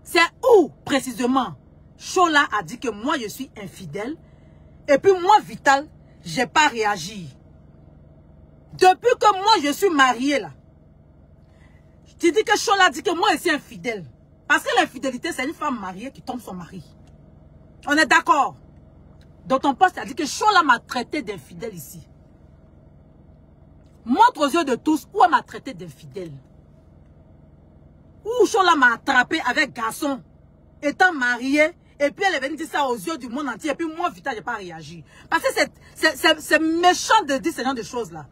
c'est où précisément Chola a dit que moi je suis infidèle et puis moi, Vital, j'ai pas réagi. Depuis que moi je suis mariée là, tu dis que Chola dit que moi je suis infidèle. Parce que l'infidélité, c'est une femme mariée qui tombe son mari. On est d'accord? Dans ton poste, tu as dit que Chola m'a traité d'infidèle ici. Montre aux yeux de tous où elle m'a traité d'infidèle. Où Chola m'a attrapé avec garçon, étant mariée, et puis elle est venue dire ça aux yeux du monde entier, et puis moi, Vita, je n'ai pas réagi. Parce que c'est méchant de dire ce genre de choses-là.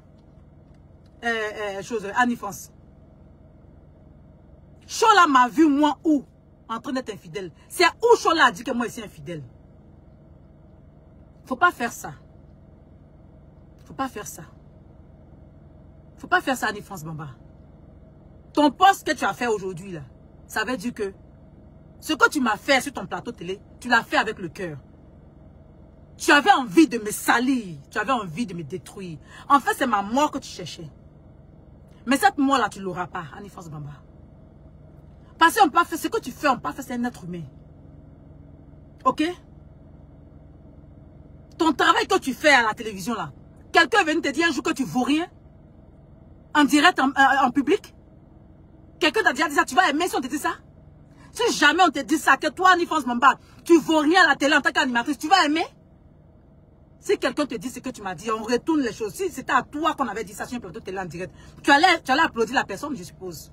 Annie-France. Chola m'a vu, moi, où? En train d'être infidèle. C'est où Chola a dit que moi, je suis infidèle. Faut pas faire ça. Faut pas faire ça. Faut pas faire ça, Annie-France Bamba. Ton poste que tu as fait aujourd'hui, là, ça veut dire que ce que tu m'as fait sur ton plateau télé, tu l'as fait avec le cœur. Tu avais envie de me salir. Tu avais envie de me détruire. En fait, c'est ma mort que tu cherchais. Mais cette mort-là, tu ne l'auras pas, Annie-France Bamba. Parce qu'on peut faire ce que tu fais, on peut faire, c'est un être humain. Ok? Ton travail que tu fais à la télévision, là, quelqu'un est venu te dire un jour que tu ne vaux rien? En direct, en public? Quelqu'un t'a déjà dit ça, tu vas aimer si on te dit ça? Si jamais on te dit ça, que toi, Annie-France Bamba, tu ne vaux rien à la télé en tant qu'animatrice, tu vas aimer? Si quelqu'un te dit ce que tu m'as dit, on retourne les choses. Si c'était à toi qu'on avait dit ça sur un plateau télé en direct, tu allais applaudir la personne, je suppose.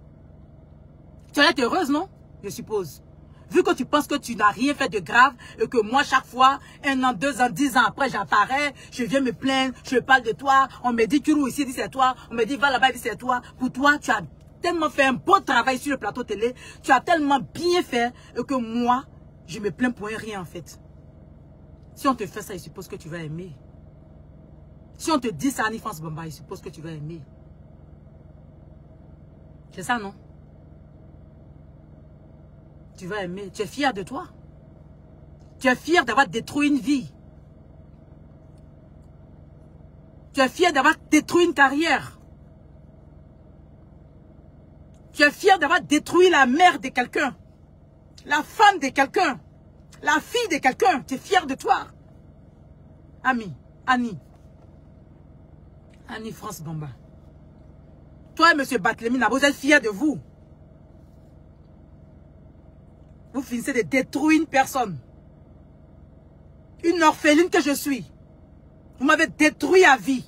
Tu allais être heureuse, non? Je suppose. Vu que tu penses que tu n'as rien fait de grave et que moi, chaque fois, 1 an, 2 ans, 10 ans après, j'apparais, je viens me plaindre, je parle de toi, on me dit, tu roules ici, dit c'est toi, on me dit, va là-bas, dit c'est toi. Pour toi, tu as tellement fait un beau travail sur le plateau télé, tu as tellement bien fait que moi, je me plains pour rien en fait. Si on te fait ça, il suppose que tu vas aimer. Si on te dit ça, Annie-France Bamba, il suppose que tu vas aimer. C'est ça, non? Tu vas aimer. Tu es fier de toi. Tu es fier d'avoir détruit une vie. Tu es fier d'avoir détruit une carrière. Tu es fier d'avoir détruit la mère de quelqu'un. La femme de quelqu'un. La fille de quelqu'un. Tu es fier de toi. Annie. Annie-France Bamba. Toi et M. Barthélémy Nabo, vous êtes fiers de vous. Vous finissez de détruire une personne. Une orpheline que je suis. Vous m'avez détruit à vie.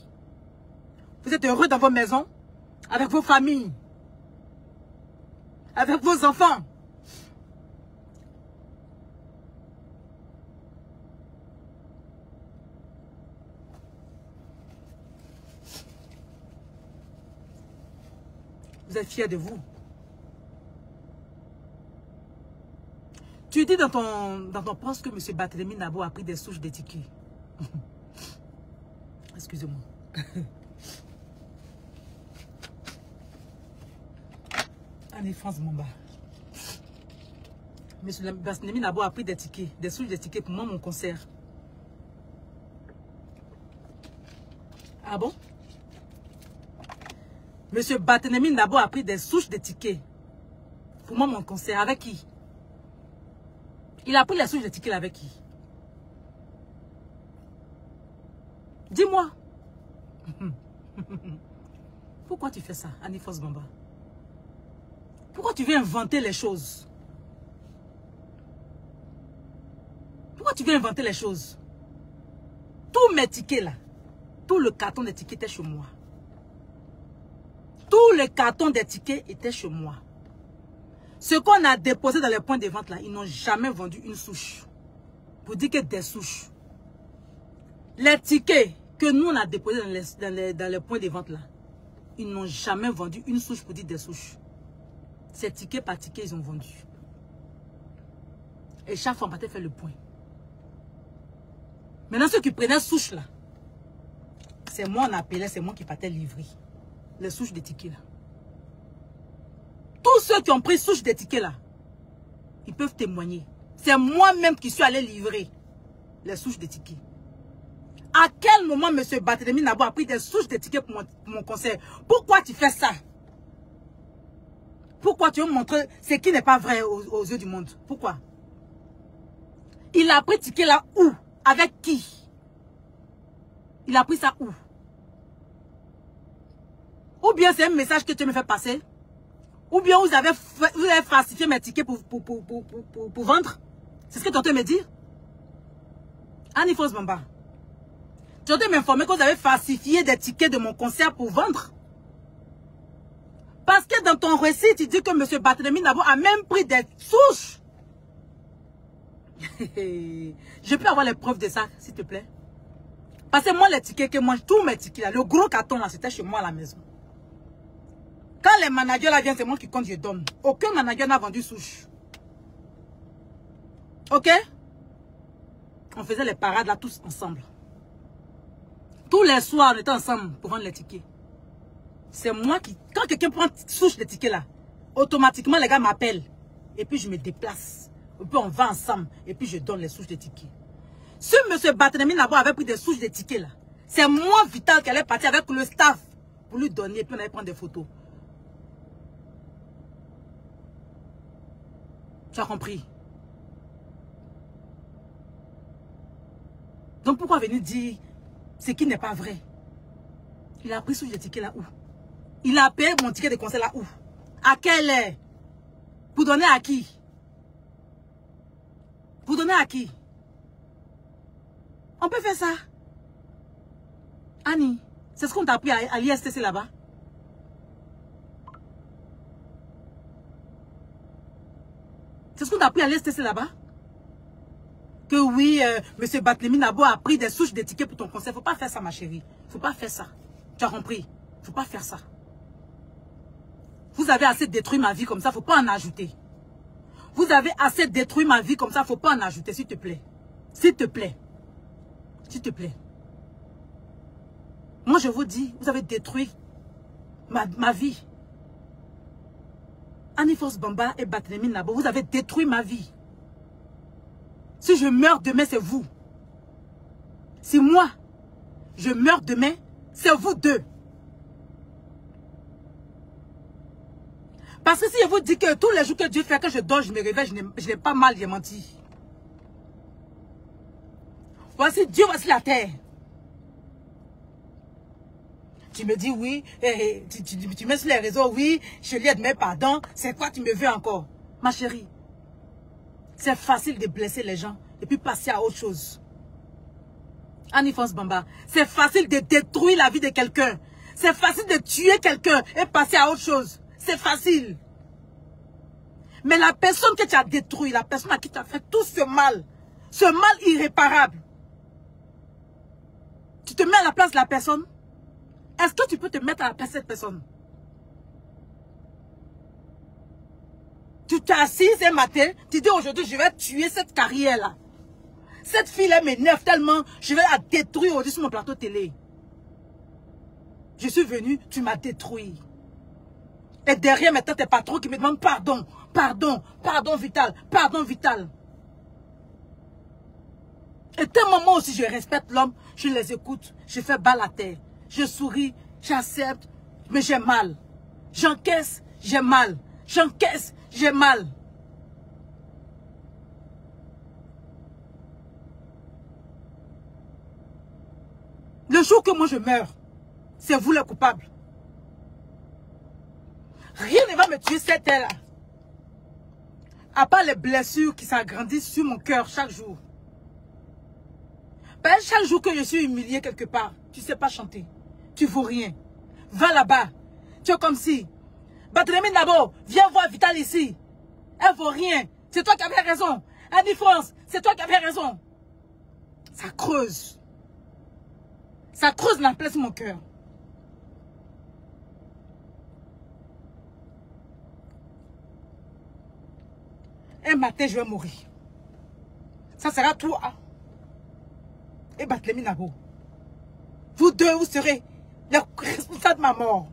Vous êtes heureux dans vos maisons. Avec vos familles. Avec vos enfants. Vous êtes fiers de vous. Tu dis dans ton poste que M. Barthélémy Nabo a pris des souches de tickets. Excusez-moi. Annie-France Bamba. M. Barthélémy Nabo a pris des tickets, des souches de tickets pour moi, mon concert. Ah bon? M. Barthélémy Nabo a pris des souches de tickets pour moi, mon concert. Avec qui? Il a pris les souches de tickets avec qui? Dis-moi. Pourquoi tu fais ça, Annie-France Bamba? Pourquoi tu viens inventer les choses? Pourquoi tu viens inventer les choses? Tous mes tickets là, tout le carton des tickets était chez moi. Tout le carton des tickets était chez moi. Ce qu'on a déposé dans les points de vente là, ils n'ont jamais vendu une souche. Pour dire que des souches. Les tickets que nous on a déposés dans les points de vente là, ils n'ont jamais vendu une souche pour dire des souches. C'est ticket par ticket, ils ont vendu. Et chaque fois, on va te faire le point. Maintenant, ceux qui prenaient souche là, c'est moi on appelait, c'est moi qui partais livrer. Les souches des tickets là. Tous ceux qui ont pris souche des tickets là, ils peuvent témoigner. C'est moi-même qui suis allé livrer les souches des tickets. À quel moment M. Barthélémy Nabo a pris des souches des tickets pour mon conseil? Pourquoi tu fais ça? Pourquoi tu veux montrer ce qui n'est pas vrai aux yeux du monde? Pourquoi? Il a pris ticket là où? Avec qui? Il a pris ça où? Ou bien c'est un message que tu me fais passer? Ou bien vous avez falsifié mes tickets pour vendre? C'est ce que tu es en train de me dire? Annie Fausse Bamba. Tu es en train de m'informer que vous avez falsifié des tickets de mon concert pour vendre? Parce que dans ton récit, tu dis que M. Barthélémy Nabo a même pris des souches. Je peux avoir les preuves de ça, s'il te plaît? Parce que moi, les tickets que moi, tous mes tickets là, le gros carton là, c'était chez moi à la maison. Quand les managers là viennent, c'est moi qui compte, je donne. Aucun manager n'a vendu souche. Ok? On faisait les parades là tous ensemble. Tous les soirs, on était ensemble pour vendre les tickets. C'est moi qui... Quand quelqu'un prend souche de tickets là, automatiquement les gars m'appellent. Et puis je me déplace. Et puis on va ensemble. Et puis je donne les souches de tickets. Si M. Barthélémy Nabo avait pris des souches de tickets là, c'est moi, Vital, qui allait partir avec le staff pour lui donner. Et puis on allait prendre des photos. Tu as compris? Donc pourquoi venir dire ce qui n'est pas vrai? Il a pris souche de tickets là où? Il a payé mon ticket de concert là où? À quelle heure? Pour donner à qui? Pour donner à qui? On peut faire ça. Annie, c'est ce qu'on t'a appris à l'ISTC là-bas. C'est ce qu'on t'a appris à l'ISTC là-bas. Que oui, M. Barthélémy Nabo a pris des souches de tickets pour ton concert. Faut pas faire ça, ma chérie. Faut pas faire ça. Tu as compris? Faut pas faire ça. Vous avez assez détruit ma vie comme ça, faut pas en ajouter. Vous avez assez détruit ma vie comme ça, faut pas en ajouter, s'il te plaît. S'il te plaît. S'il te plaît. Moi, je vous dis, vous avez détruit ma vie. Annie Fausse Bamba et Barthélémy Nabo, vous avez détruit ma vie. Si je meurs demain, c'est vous. Si moi, je meurs demain, c'est vous deux. Parce que si je vous dis que tous les jours que Dieu fait, que je dors, je me réveille, je n'ai pas mal, j'ai menti. Voici Dieu, voici la terre. Tu me dis oui, tu mets sur les réseaux, oui, je lui ai demandé pardon. C'est quoi tu me veux encore? Ma chérie, c'est facile de blesser les gens et puis passer à autre chose. Annie Fausse Bamba, c'est facile de détruire la vie de quelqu'un. C'est facile de tuer quelqu'un et passer à autre chose. C'est facile. Mais la personne que tu as détruite, la personne à qui tu as fait tout ce mal irréparable, tu te mets à la place de la personne? Est-ce que tu peux te mettre à la place de cette personne? Tu t'es assise un matin, tu dis aujourd'hui je vais tuer cette carrière-là. Cette fille elle m'énerve tellement, je vais la détruire aujourd'hui sur mon plateau télé. Je suis venue, tu m'as détruit. Et derrière maintenant tes patrons qui me demandent pardon, pardon, pardon Vital, pardon Vital. Et tellement moi aussi je respecte l'homme, je les écoute, je fais bas la terre. Je souris, j'accepte, mais j'ai mal. J'encaisse, j'ai mal. J'encaisse, j'ai mal. Le jour que moi je meurs, c'est vous les coupables. Rien ne va me tuer cette terre-là. À part les blessures qui s'agrandissent sur mon cœur chaque jour. Ben, chaque jour que je suis humiliée quelque part, tu ne sais pas chanter. Tu ne vaux rien. Va là-bas. Tu es comme si. Barthélémy Nabo, viens voir Vital ici. Elle ne vaut rien. C'est toi qui avais raison. Annie France, c'est toi qui avais raison. Ça creuse. Ça creuse la place de mon cœur. un matin, je vais mourir. Ça sera toi et Barthélémy Nabo. Vous deux, vous serez les responsables de ma mort.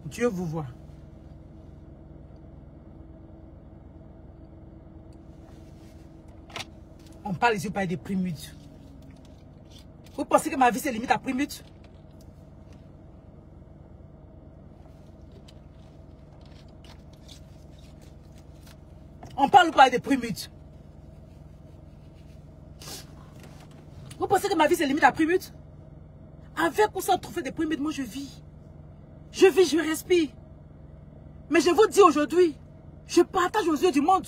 Dieu vous voit. On parle ici par des primutes. Vous pensez que ma vie se limite à primutes? On parle par des primutes. Vous pensez que ma vie se limite à primutes? Avec ou sans trouver des primutes, moi je vis. Je vis, je respire. Mais je vous dis aujourd'hui, je partage aux yeux du monde.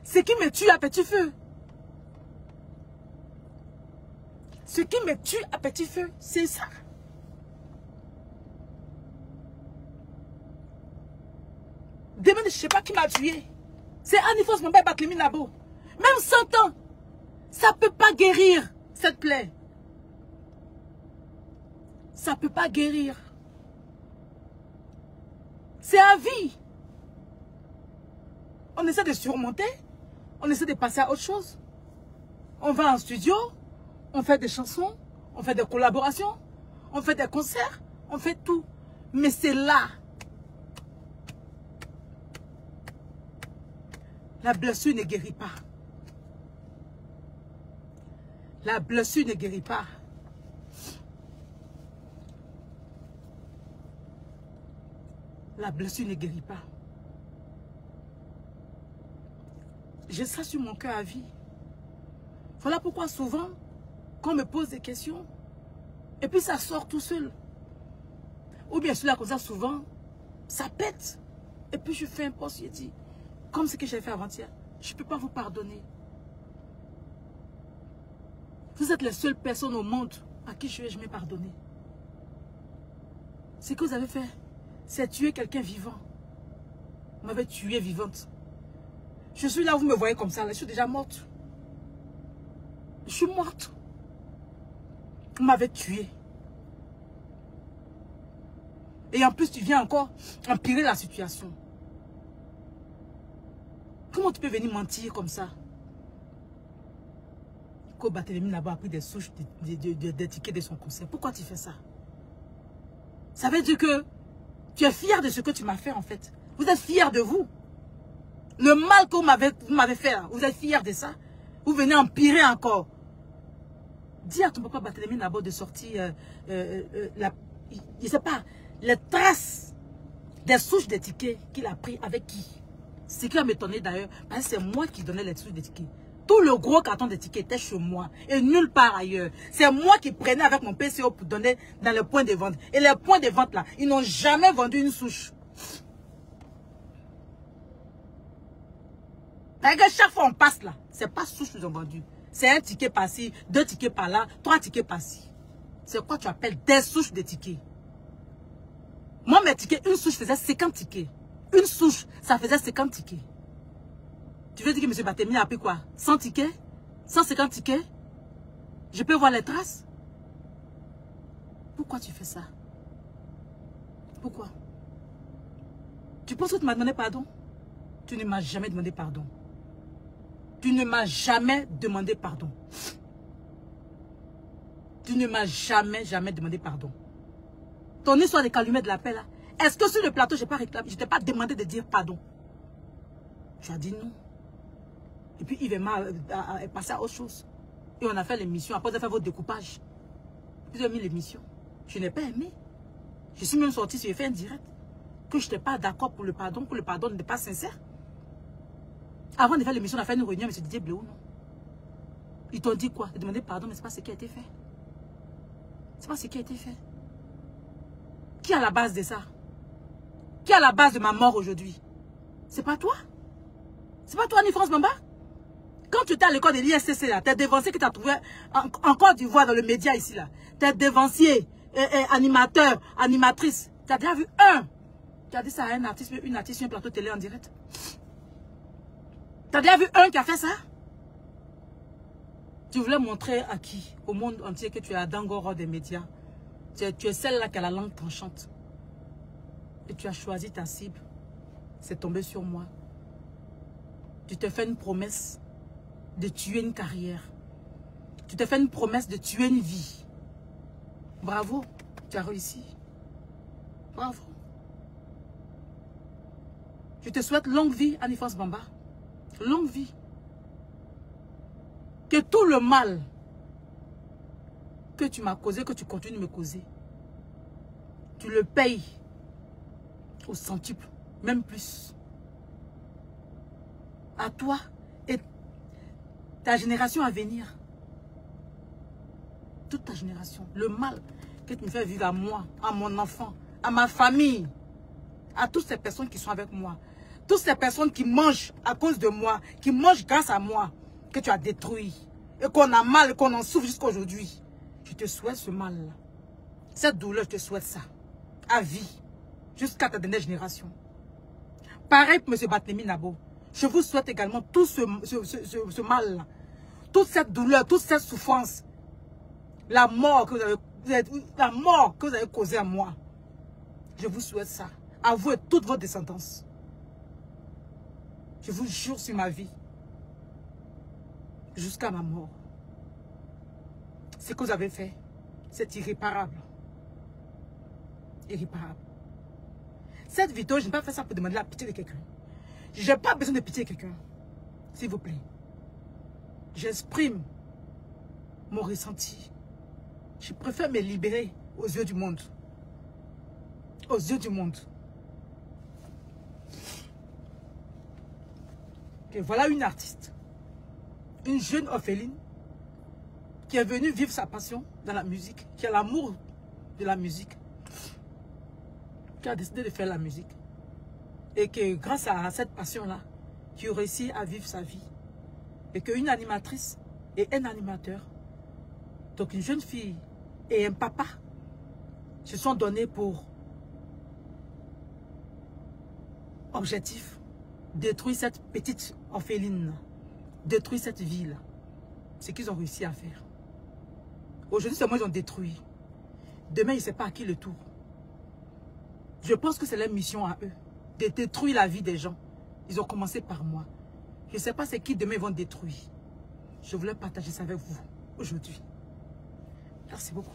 Ce qui me tue à petit feu. Ce qui me tue à petit feu, c'est ça. Demain, je ne sais pas qui m'a tué. C'est Anifos Mamba et Barthélémy Nabo. Même 100 ans, ça ne peut pas guérir cette plaie. Ça ne peut pas guérir. C'est à vie. On essaie de surmonter. On essaie de passer à autre chose. On va en studio. On fait des chansons. On fait des collaborations. On fait des concerts. On fait tout. Mais c'est là. La blessure ne guérit pas. La blessure ne guérit pas. La blessure ne guérit pas. J'ai ça sur mon cœur à vie. Voilà pourquoi souvent, quand on me pose des questions, et puis ça sort tout seul. Ou bien celui-là comme ça, souvent, ça pète. Et puis je fais un post, je dis, comme ce que j'ai fait avant-hier, je ne peux pas vous pardonner. Vous êtes les seules personnes au monde à qui je vais jamais pardonner. Ce que vous avez fait, c'est tuer quelqu'un vivant. Vous m'avez tué vivante. Je suis là, vous me voyez comme ça, là, je suis déjà morte. Je suis morte. Vous m'avez tué. Et en plus, tu viens encore empirer la situation. Comment tu peux venir mentir comme ça? Quand Barthélémy Nabo a pris des souches des tickets de son concert. Pourquoi tu fais ça? Ça veut dire que tu es fier de ce que tu m'as fait en fait. Vous êtes fier de vous. Le mal que vous m'avez fait, vous êtes fier de ça. Vous venez empirer encore. Dis à ton papa Barthélémy Nabo de sortir, je ne sais pas, les traces des souches des tickets qu'il a pris avec qui. Ce qui va m'étonner d'ailleurs, parce que c'est moi qui donnais les souches des tickets. Tout le gros carton de tickets était chez moi et nulle part ailleurs. C'est moi qui prenais avec mon PCO pour donner dans les points de vente. Et les points de vente là, ils n'ont jamais vendu une souche. Chaque fois on passe là, c'est pas souche qu'ils ont vendu. C'est un ticket par-ci, 2 tickets par-là, 3 tickets par-ci. C'est quoi tu appelles des souches de tickets? Moi mes tickets, une souche faisait 50 tickets. Une souche, ça faisait 50 tickets. Tu veux dire que M. Barthélémy a pris quoi? 100 tickets? 150 tickets? Je peux voir les traces? Pourquoi tu fais ça? Pourquoi? Tu penses que tu m'as demandé pardon? Tu ne m'as jamais demandé pardon. Tu ne m'as jamais demandé pardon. Tu ne m'as jamais demandé pardon. Ton histoire de calumet de la paix là, est-ce que sur le plateau, je ne t'ai pas demandé de dire pardon? Tu as dit non. Et puis Yves est passé à autre chose. Et on a fait l'émission. Après, on a fait votre découpage. Puis vous avez mis l'émission. Je n'ai pas aimé. Je suis même sortie sur fait un direct. Que je n'étais pas d'accord pour le pardon, que le pardon n'était pas sincère. Avant de faire l'émission, on a fait une réunion avec M. Didier Bléou, non? Ils t'ont dit quoi? Ils t'ont demandé pardon, mais ce n'est pas ce qui a été fait. Ce n'est pas ce qui a été fait. Qui est à la base de ça? Qui est à la base de ma mort aujourd'hui? C'est pas toi? C'est pas toi, ni France Mamba? Quand tu étais à l'école de l'ISCC, là, tes dévanciers que tu as trouvé en Côte d'Ivoire, dans le média ici, là, tes dévanciers, animateurs, animatrices, tu as déjà vu un? Tu as dit ça à un artiste, une artiste sur un plateau télé en direct? Tu as déjà vu un qui a fait ça? Tu voulais montrer à qui? Au monde entier que tu es la Dangoro des médias. Tu es celle-là qui a la langue tranchante. Et tu as choisi ta cible. C'est tombé sur moi. Tu te fais une promesse de tuer une carrière. Tu te fais une promesse de tuer une vie. Bravo, tu as réussi. Bravo. Je te souhaite longue vie, Annie-France Bamba. Longue vie. Que tout le mal que tu m'as causé, que tu continues de me causer, tu le payes au centuple, même plus. À toi et ta génération à venir. Toute ta génération. Le mal que tu me fais vivre à moi, à mon enfant, à ma famille, à toutes ces personnes qui sont avec moi, toutes ces personnes qui mangent à cause de moi, qui mangent grâce à moi, que tu as détruit, et qu'on a mal, qu'on en souffre jusqu'à aujourd'hui. Je te souhaite ce mal-là. Cette douleur, je te souhaite ça. À vie. Jusqu'à ta dernière génération. Pareil pour M. Barthélémy Nabo. Je vous souhaite également tout ce mal-là. Toute cette douleur, toute cette souffrance. La mort que vous avez causée à moi. Je vous souhaite ça. À vous et toute votre descendance. Je vous jure sur ma vie. Jusqu'à ma mort. Ce que vous avez fait, c'est irréparable. Irréparable. Cette vidéo, je n'ai pas fait ça pour demander la pitié de quelqu'un. Je n'ai pas besoin de pitié de quelqu'un. S'il vous plaît. J'exprime mon ressenti. Je préfère me libérer aux yeux du monde. Aux yeux du monde. Et voilà une artiste. Une jeune orpheline qui est venue vivre sa passion dans la musique, qui a l'amour de la musique, qui a décidé de faire la musique. Et que grâce à cette passion-là, qui réussit à vivre sa vie. Et qu'une animatrice et un animateur, donc une jeune fille et un papa, se sont donnés pour objectif détruire cette petite orpheline, détruire cette ville. C'est ce qu'ils ont réussi à faire. Aujourd'hui, c'est moi ils ont détruit. Demain, je ne sais pas à qui le tour. Je pense que c'est leur mission à eux, de détruire la vie des gens. Ils ont commencé par moi. Je ne sais pas c'est qui demain ils vont détruire. Je voulais partager ça avec vous aujourd'hui. Merci beaucoup.